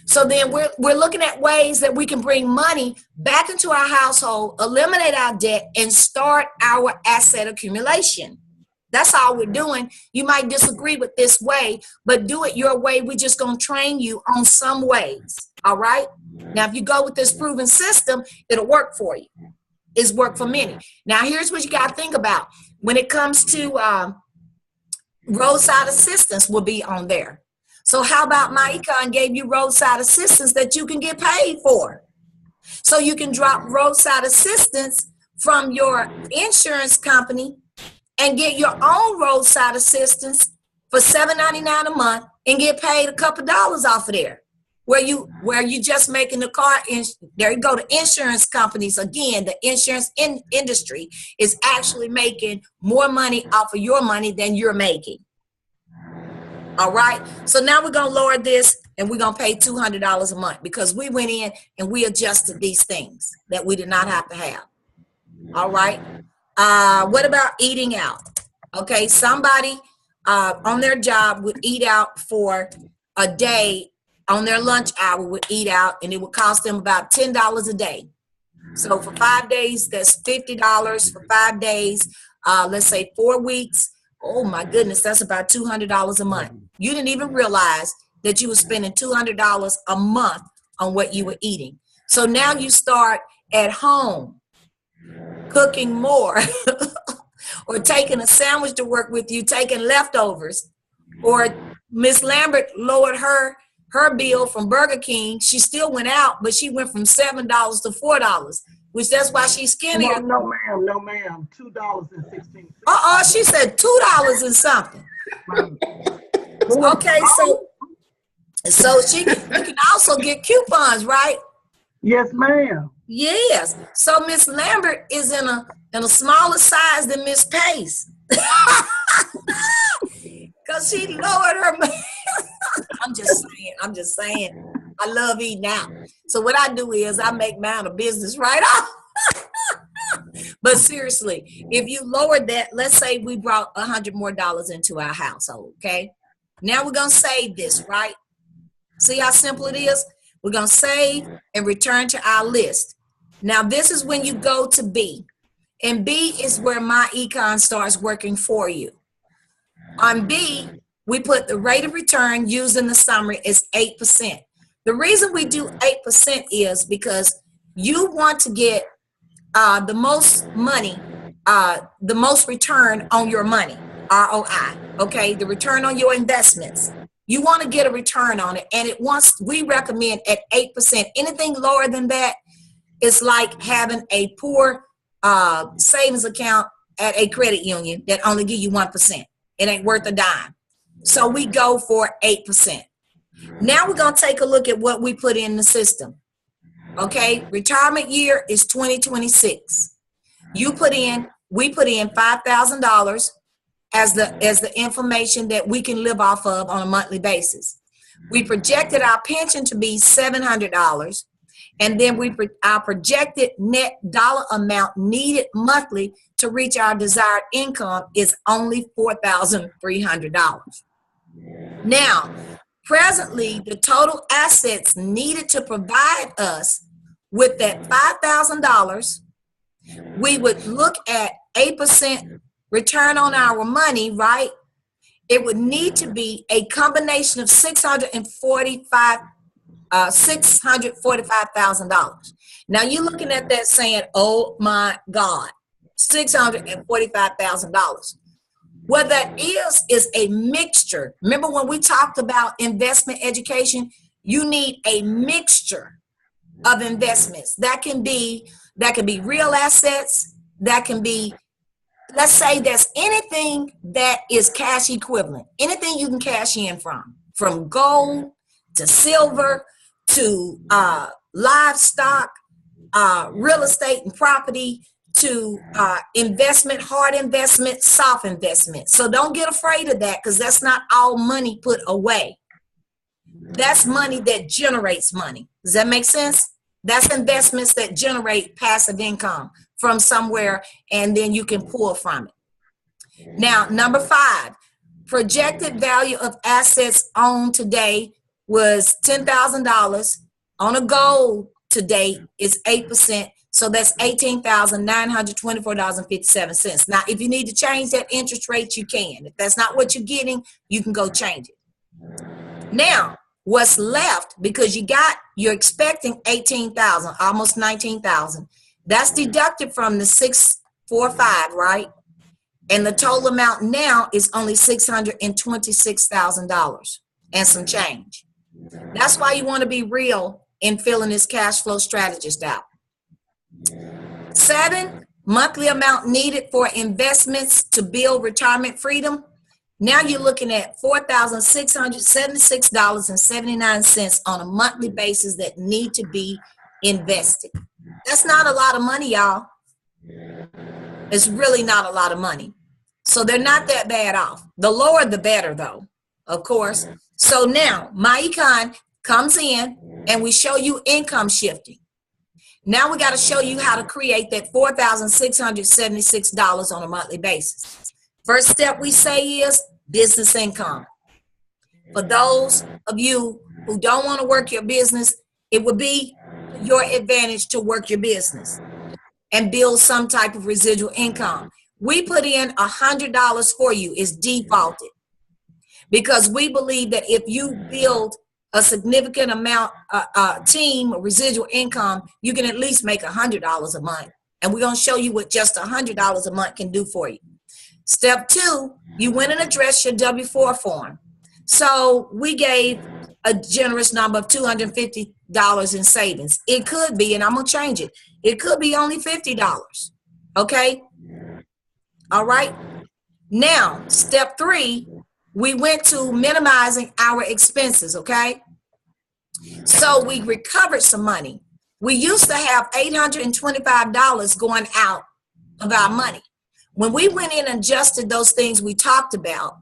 So then we're looking at ways that we can bring money back into our household, eliminate our debt, and start our asset accumulation. That's all we're doing. You might disagree with this way, but do it your way. We're just going to train you on some ways. All right? Now, if you go with this proven system, it'll work for you. It's worked for many. Now, here's what you got to think about. When it comes to roadside assistance will be on there. So how about myEcon gave you roadside assistance that you can get paid for? So you can drop roadside assistance from your insurance company and get your own roadside assistance for $7.99 a month and get paid a couple dollars off of there. Where you just making the car, there you go, the insurance companies, again, the insurance industry is actually making more money off of your money than you're making. All right, so now we're going to lower this and we're going to pay $200 a month because we went in and we adjusted these things that we did not have to have. All right. What about eating out? Okay. Somebody on their job would eat out for a day on their lunch hour, would eat out, and it would cost them about $10 a day. So for 5 days, that's $50 for 5 days. Let's say 4 weeks. Oh my goodness, that's about $200 a month. You didn't even realize that you were spending $200 a month on what you were eating. So now you start at home cooking more or taking a sandwich to work with you, taking leftovers. Or Miss Lambert lowered her bill from Burger King. She still went out, but she went from $7 to $4, which that's why she's skinnier. No, ma'am, no, ma'am. $2.16. She said $2 and something. Okay, so you can also get coupons, right? Yes, ma'am. Yes. So Miss Lambert is in a smaller size than Miss Pace. Because she lowered her. I'm just saying. I love eating out. So what I do is I make mine a business right off. But seriously, if you lowered that, let's say we brought $100 more into our household, okay? Now we're going to save this, right? See how simple it is? We're going to save and return to our list. Now, this is when you go to B. And B is where myEcon starts working for you. On B, we put the rate of return used in the summary is 8%. The reason we do 8% is because you want to get the most money, the most return on your money, ROI, okay? The return on your investments. You want to get a return on it, and we recommend at 8%. Anything lower than that is like having a poor savings account at a credit union that only give you 1%. It ain't worth a dime. So we go for 8%. Now we're going to take a look at what we put in the system. Okay, retirement year is 2026. We put in $5,000 as the information that we can live off of on a monthly basis. We projected our pension to be $700, and then our projected net dollar amount needed monthly to reach our desired income is only $4,300. Now, presently, the total assets needed to provide us with that $5,000, we would look at 8% return on our money, right? It would need to be a combination of $645,000. Now you're looking at that saying, oh my God, $645,000. What that is a mixture. Remember when we talked about investment education, you need a mixture of investments. That can be real assets, that can be, let's say there's anything that is cash equivalent, anything you can cash in from gold to silver to livestock, real estate and property, to investment, hard investment, soft investment. So don't get afraid of that, because that's not all money put away. That's money that generates money. Does that make sense? That's investments that generate passive income from somewhere, and then you can pull from it. Now, number 5, projected value of assets owned today was $10,000. On a goal today is 8%. So that's $18,924.57. Now, if you need to change that interest rate, you can. If that's not what you're getting, you can go change it. Now, what's left, because you're expecting $18,000, almost $19,000. That's deducted from the $645, right? And the total amount now is only $626,000 and some change. That's why you want to be real in filling this cash flow strategist out. 7, monthly amount needed for investments to build retirement freedom. Now you're looking at $4,676.79 on a monthly basis that need to be invested. That's not a lot of money, y'all. It's really not a lot of money. So they're not that bad off. The lower, the better, though, of course. So now, myEcon comes in and we show you income shifting. Now we got to show you how to create that $4,676 on a monthly basis. First step we say is business income. For those of you who don't want to work your business, it would be your advantage to work your business and build some type of residual income. We put in $100 for you. It's defaulted because we believe that if you build a significant amount, team of residual income, you can at least make $100 a month. And we're going to show you what just $100 a month can do for you. Step 2, you went and addressed your W-4 form. So we gave a generous number of $250 in savings. It could be, and I'm going to change it, it could be only $50. Okay? All right? Now, step 3, we went to minimizing our expenses, okay? So we recovered some money. We used to have $825 going out of our money. When we went in and adjusted those things we talked about,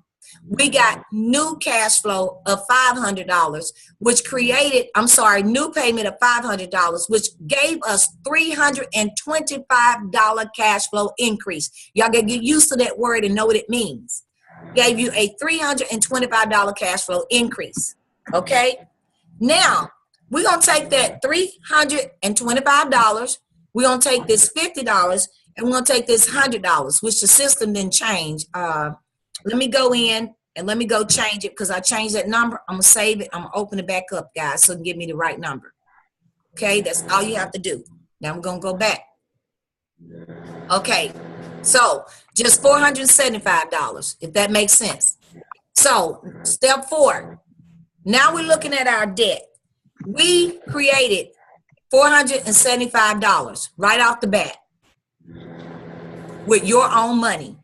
we got new cash flow of $500, which created, new payment of $500, which gave us $325 cash flow increase. Y'all gotta get used to that word and know what it means. Gave you a $325 cash flow increase. Okay? Now, we're going to take that $325, we're going to take this $50, and we're going to take this $100, which the system didn't change. Let me go in and let me go change it because I changed that number. I'm going to save it. I'm going to open it back up, guys, so it can give me the right number. Okay? That's all you have to do. Now I'm going to go back. Okay. So just $475, if that makes sense. So step 4, now we're looking at our debt. We created $475 right off the bat with your own money.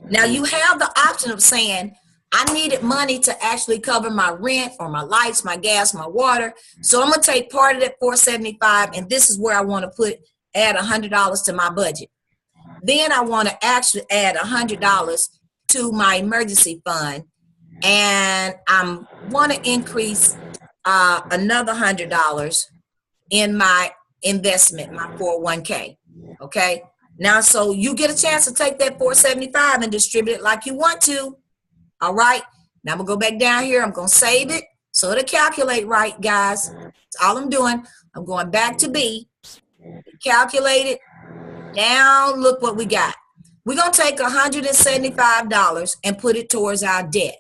Now you have the option of saying, I needed money to actually cover my rent or my lights, my gas, my water. So I'm going to take part of that $475, and this is where I want to add $100 to my budget. Then I want to actually add $100 to my emergency fund, and I want to increase another $100 in my investment, my 401k. Okay. Now, so you get a chance to take that $475 and distribute it like you want to. All right. Now I'm gonna go back down here. I'm gonna save it so it'll calculate right, guys. That's all I'm doing. I'm going back to B. Calculate it. Now look what we got. We're gonna take $175 and put it towards our debt.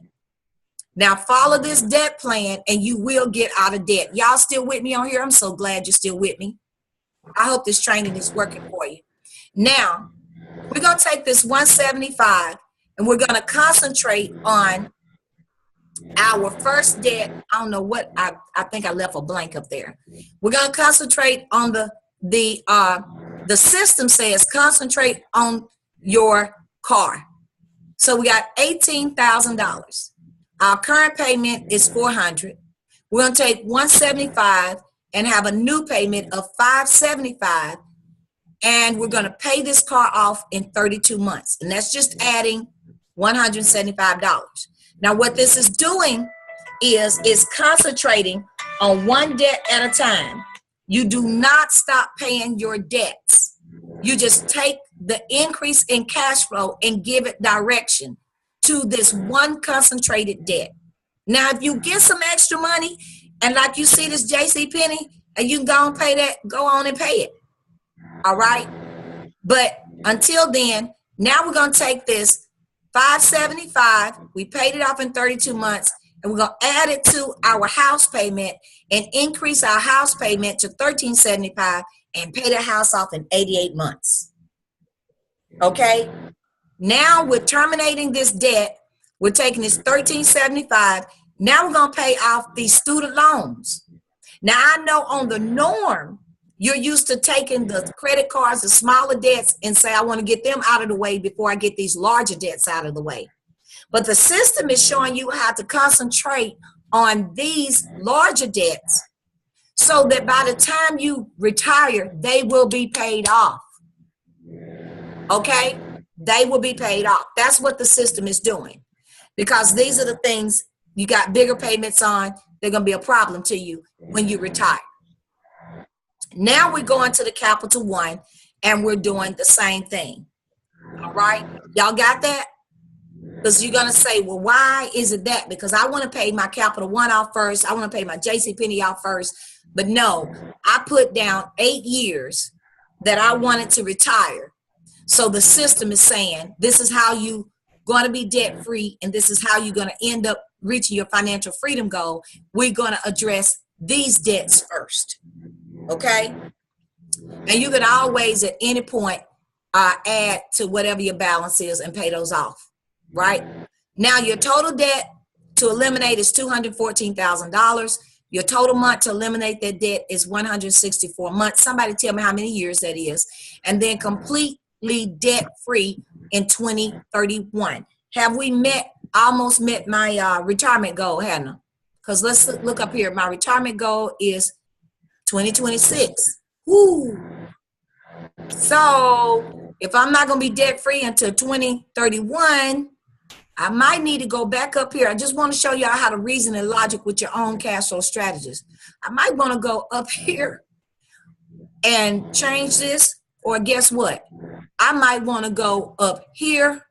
Now follow this debt plan and you will get out of debt. Y'all still with me on here? I'm so glad you're still with me. I hope this training is working for you. Now, we're going to take this $175 and we're going to concentrate on our first debt. I don't know what, I think I left a blank up there. We're going to concentrate on the system says concentrate on your car. So we got $18,000. Our current payment is $400. We're going to take $175 and have a new payment of $575. And we're going to pay this car off in 32 months. And that's just adding $175. Now, what this is doing is concentrating on one debt at a time. You do not stop paying your debts. You just take the increase in cash flow and give it direction to this one concentrated debt. Now, if you get some extra money, and like you see this JC Penney, and you can go and pay that, go on and pay it. All right. But until then, now we're going to take this $575. We paid it off in 32 months, and we're going to add it to our house payment and increase our house payment to $1,375 and pay the house off in 88 months. Okay. Now we're terminating this debt. We're taking this $1,375. Now we're going to pay off these student loans. Now I know on the norm, you're used to taking the credit cards, the smaller debts, and say, I want to get them out of the way before I get these larger debts out of the way. But the system is showing you how to concentrate on these larger debts so that by the time you retire, they will be paid off. Okay? They will be paid off. That's what the system is doing. Because these are the things you got bigger payments on. they're going to be a problem to you when you retire. Now we're going to the Capital One, and we're doing the same thing. All right? Y'all got that? Because you're going to say, well, why is it that? Because I want to pay my Capital One off first. I want to pay my JCPenney off first. But no, I put down 8 years that I wanted to retire. So the system is saying, this is how you going to be debt free, and this is how you're going to end up reaching your financial freedom goal. We're going to address these debts first. Okay? And you can always at any point add to whatever your balance is and pay those off. Right? Now your total debt to eliminate is $214,000. Your total month to eliminate that debt is 164 months. Somebody tell me how many years that is. And then completely debt free in 2031. Have we almost met my retirement goal, Hannah? Because let's look up here. My retirement goal is 2026. Woo! So if I'm not going to be debt free until 2031, I might need to go back up here. I just want to show y'all how to reason and logic with your own cash flow strategist. I might want to go up here and change this, or guess what? I might want to go up here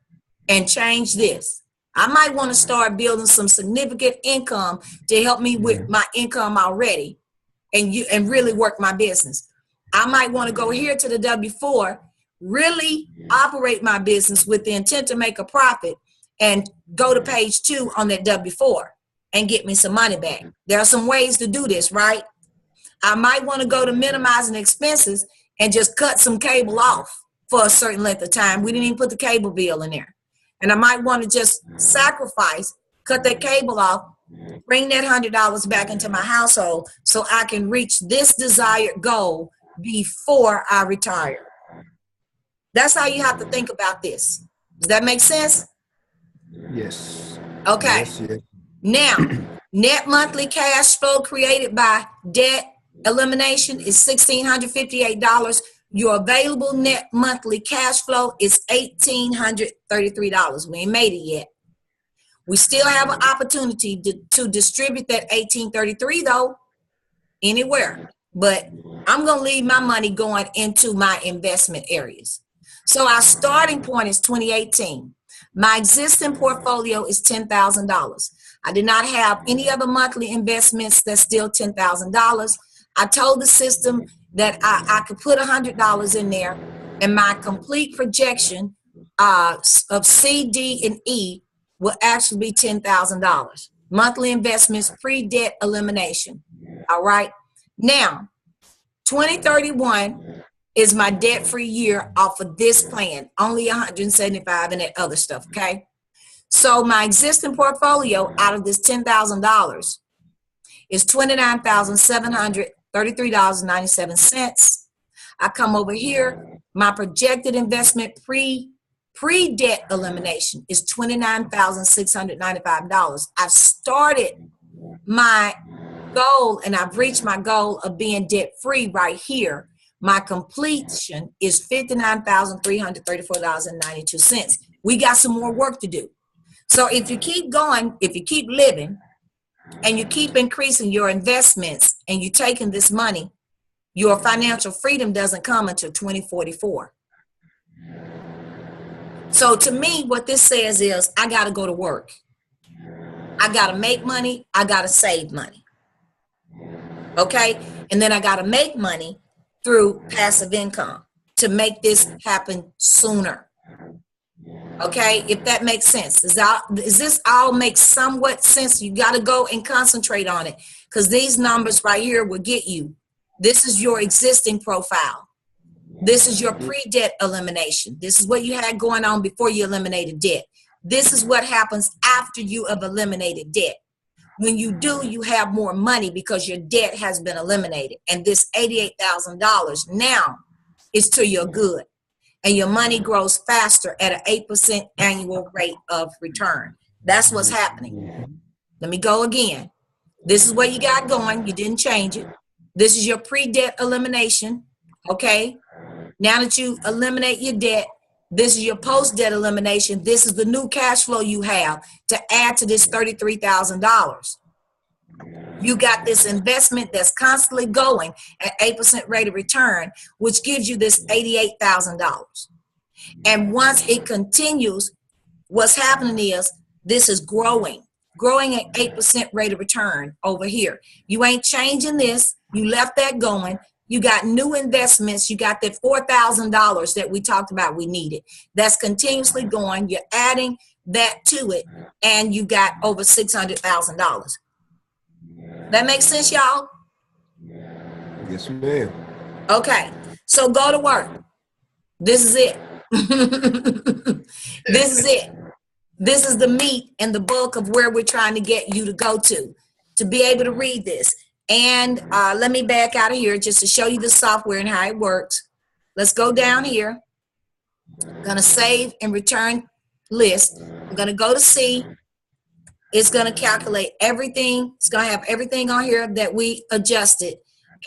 and change this. I might want to start building some significant income to help me with my income already and really work my business. I might want to go here to the W-4, really operate my business with the intent to make a profit, and go to page 2 on that W-4 and get me some money back. There are some ways to do this, right? I might want to go to minimizing expenses and just cut some cable off for a certain length of time. We didn't even put the cable bill in there. And I might want to just sacrifice, cut that cable off, bring that $100 back into my household so I can reach this desired goal before I retire. That's how you have to think about this. Does that make sense? Yes. Okay. Yes, yes. Now, net monthly cash flow created by debt elimination is $1,658. Your available net monthly cash flow is $1,833. We ain't made it yet. We still have an opportunity to distribute that $1,833 though, anywhere. But I'm going to leave my money going into my investment areas. So our starting point is 2018. My existing portfolio is $10,000. I did not have any other monthly investments that's still $10,000. I told the system that I could put $100 in there, and my complete projection of C, D, and E will actually be $10,000. Monthly investments, pre-debt elimination. All right. Now, 2031 is my debt-free year off of this plan. Only $175 and that other stuff, okay? So my existing portfolio out of this $10,000 is $29,733.97. I come over here, my projected investment pre-debt elimination is $29,695. I've started my goal and I've reached my goal of being debt-free right here. My completion is $59,334.92. We got some more work to do. So if you keep going, if you keep living, and you keep increasing your investments, and you're taking this money, your financial freedom doesn't come until 2044. So to me, what this says is I got to go to work. I got to make money. I got to save money. Okay? And then I got to make money through passive income to make this happen sooner. Okay, if that makes sense. Does this all make somewhat sense? You got to go and concentrate on it, because these numbers right here will get you. This is your existing profile. This is your pre-debt elimination. This is what you had going on before you eliminated debt. This is what happens after you have eliminated debt. When you do, you have more money because your debt has been eliminated. And this $88,000 now is to your good. And your money grows faster at an 8% annual rate of return. That's what's happening. Let me go again. This is what you got going. You didn't change it. This is your pre-debt elimination. Okay. Now that you eliminate your debt, this is your post-debt elimination. This is the new cash flow you have to add to this $33,000. You got this investment that's constantly going at 8% rate of return, which gives you this $88,000. And once it continues, what's happening is this is growing at 8% rate of return over here. You ain't changing this. You left that going. You got new investments. You got that $4,000 that we talked about we needed. That's continuously going. You're adding that to it, and you got over $600,000. That makes sense, y'all? Yes, ma'am. Okay, so go to work. This is it. This is it. This is the meat and the bulk of where we're trying to get you to go to be able to read this. And let me back out of here just to show you the software and how it works. Let's go down here. I'm going to save and return list. I'm going to go to C. It's going to calculate everything. It's going to have everything on here that we adjusted.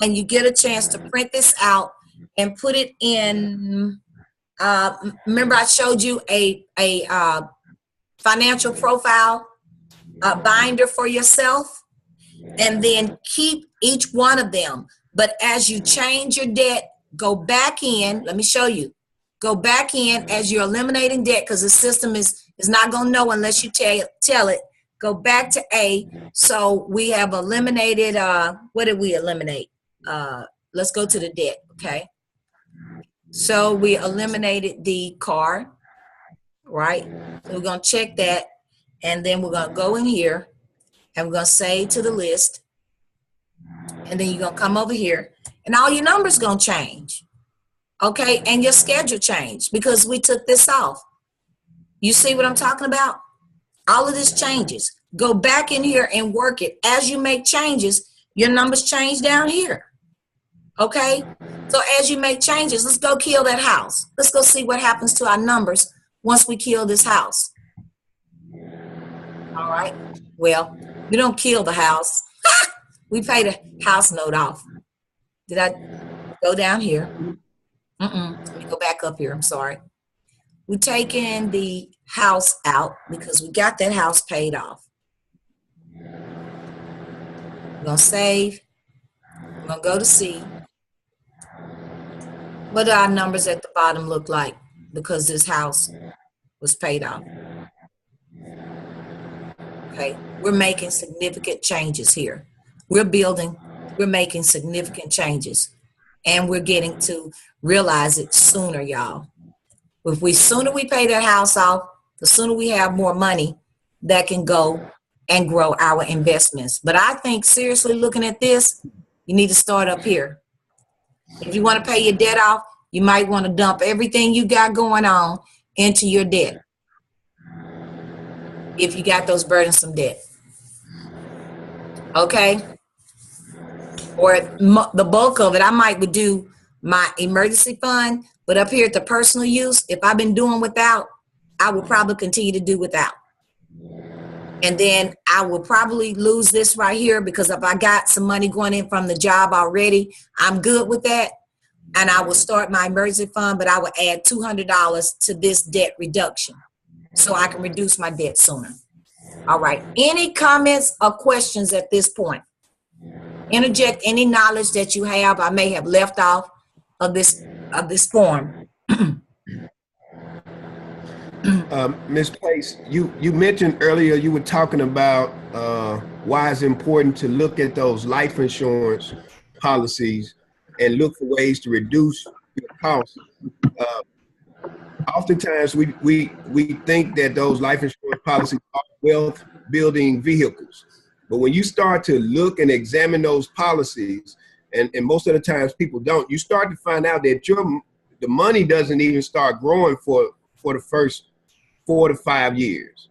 And you get a chance to print this out and put it in. Remember I showed you a financial profile binder for yourself, and then keep each one of them. But as you change your debt, go back in. Let me show you. Go back in as you're eliminating debt, because the system is not going to know unless you tell it. Go back to A. So we have eliminated, what did we eliminate? Let's go to the debt, okay? So we eliminated the car, right? So we're going to check that, and then we're going to go in here, and we're going to save to the list, and then you're going to come over here, and all your numbers going to change, okay? And your schedule changed because we took this off. You see what I'm talking about? All of this changes. Go back in here and work it. As you make changes, your numbers change down here. Okay? So as you make changes, let's go kill that house. Let's go see what happens to our numbers once we kill this house. All right? Well, we don't kill the house. We pay the house note off. Did I go down here? Let me go back up here. I'm sorry. We're taking the house out because we got that house paid off. We're going to save. We're going to go to C. What do our numbers at the bottom look like because this house was paid off? Okay, we're making significant changes here. We're building, we're making significant changes, and we're getting to realize it sooner, y'all. If we sooner we pay that house off, the sooner we have more money that can go and grow our investments. But I think seriously looking at this, you need to start up here. If you want to pay your debt off, you might want to dump everything you got going on into your debt. If you got those burdensome debt. Okay? Or the bulk of it, I might would do my emergency fund, but up here at the personal use, if I've been doing without, I will probably continue to do without. And then I will probably lose this right here because if I got some money going in from the job already, I'm good with that. And I will start my emergency fund, but I will add $200 to this debt reduction so I can reduce my debt sooner. All right. Any comments or questions at this point? Interject any knowledge that you have I may have left off of this form. Ms. Pace, you mentioned earlier you were talking about why it's important to look at those life insurance policies and look for ways to reduce your costs. Oftentimes we think that those life insurance policies are wealth building vehicles, but when you start to look and examine those policies, and most of the times people don't, you start to find out that the money doesn't even start growing for the first 4 to 5 years.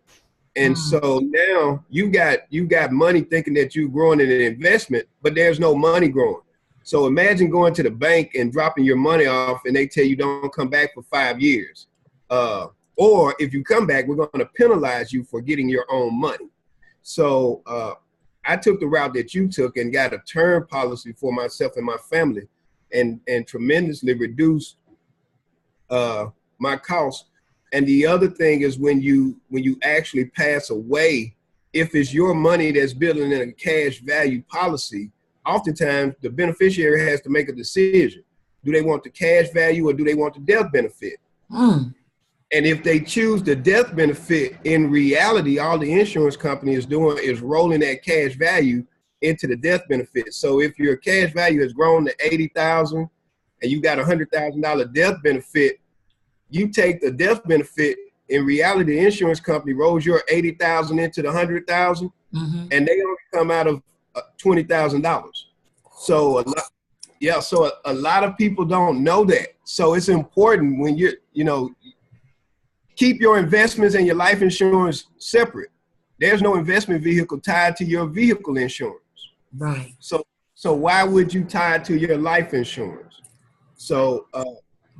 And so now you got money thinking that you're growing in an investment, but there's no money growing. So imagine going to the bank and dropping your money off and they tell you don't come back for 5 years. Or if you come back, we're going to penalize you for getting your own money. So I took the route that you took and got a term policy for myself and my family and tremendously reduced my costs. And the other thing is when you actually pass away, if it's your money that's building in a cash value policy, oftentimes the beneficiary has to make a decision. Do they want the cash value or do they want the death benefit? Mm. And if they choose the death benefit, in reality, all the insurance company is doing is rolling that cash value into the death benefit. So if your cash value has grown to $80,000 and you got $100,000 death benefit, you take the death benefit. In reality, the insurance company rolls your $80,000 into the $100,000, and they only come out of $20,000. So a lot of people don't know that. So it's important when keep your investments and your life insurance separate. There's no investment vehicle tied to your vehicle insurance. Right. So why would you tie it to your life insurance? So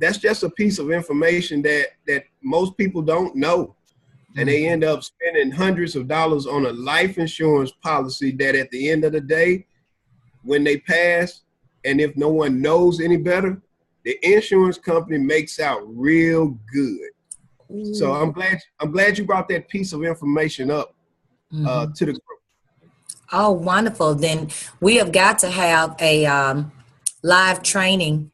that's just a piece of information that most people don't know. And they end up spending hundreds of dollars on a life insurance policy that at the end of the day, when they pass, and if no one knows any better, the insurance company makes out real good. So I'm glad you brought that piece of information up to the group. Oh, wonderful. Then we have got to have a live training,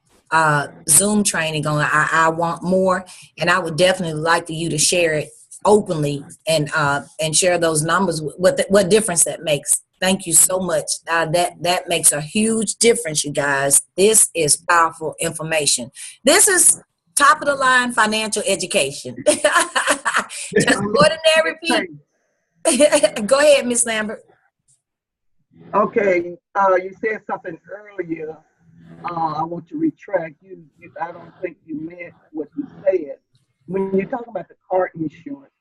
Zoom training on I Want More. And I would definitely like for you to share it openly and share those numbers, what difference that makes. Thank you so much. That makes a huge difference, you guys. This is powerful information. This is top of the line financial education. Just ordinary people. Go ahead, Miss Lambert. Okay, you said something earlier. I want to retract. I don't think you meant what you said. When you're talking about the car insurance,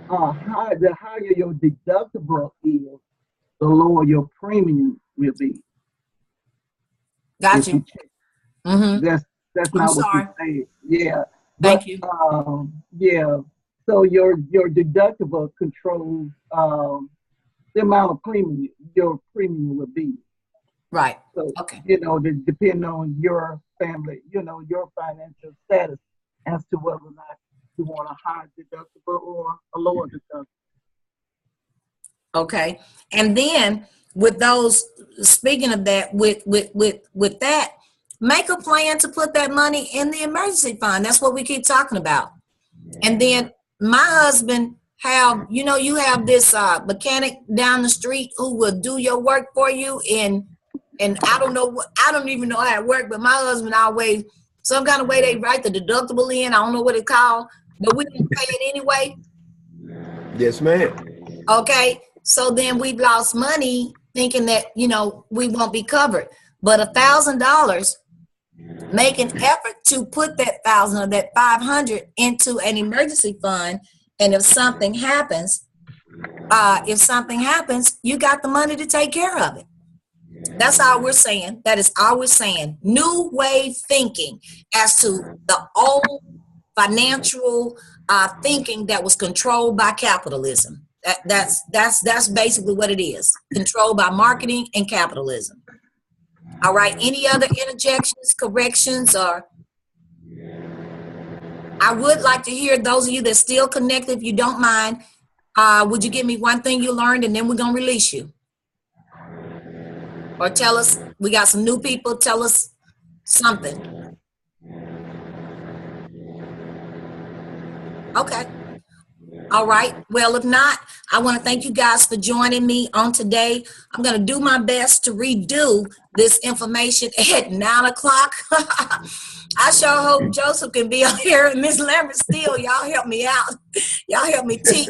the higher your deductible is, the lower your premium will be. Got you. That's I'm not sorry. what you said. Yeah. Thank you. Yeah. So your deductible controls the amount of premium your premium will be. Right. So, okay. Depending on your family, your financial status as to whether or not you want a high deductible or a lower deductible. Okay. And then with those, speaking of that, with that, make a plan to put that money in the emergency fund. That's what we keep talking about. And then my husband you have this mechanic down the street who will do your work for you. And I don't even know how it works, but my husband always, some kind of way they write the deductible in. I don't know what it's called, but we didn't pay it anyway. Yes, ma'am. Okay. So then we've lost money thinking that, we won't be covered. But $1,000, make an effort to put that 1,000 or that 500 into an emergency fund. And if something happens, you got the money to take care of it. That's all we're saying. That is all we're saying. New way thinking as to the old financial thinking that was controlled by capitalism. That's basically what it is. Controlled by marketing and capitalism. All right. Any other interjections, corrections, or I would like to hear those of you that still connected, if you don't mind. Would you give me one thing you learned and then we're going to release you? Or tell us, we got some new people, tell us something. Okay. All right. Well, if not, I want to thank you guys for joining me on today. I'm going to do my best to redo this information at 9 o'clock. I sure hope Joseph can be on here and Miss Lambert still. Y'all help me out. Y'all help me teach.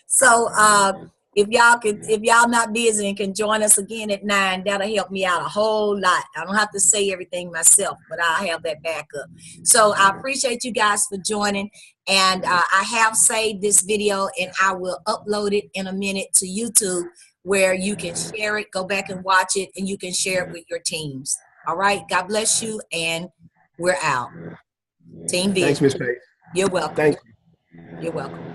So if y'all not busy and can join us again at 9, that'll help me out a whole lot. I don't have to say everything myself, but I'll have that backup. So I appreciate you guys for joining. And I have saved this video and I will upload it in a minute to YouTube where you can share it, go back and watch it, and you can share it with your teams. All right. God bless you. And we're out. Team Vision. Thanks, Ms. Page. You're welcome. Thank you. You're welcome.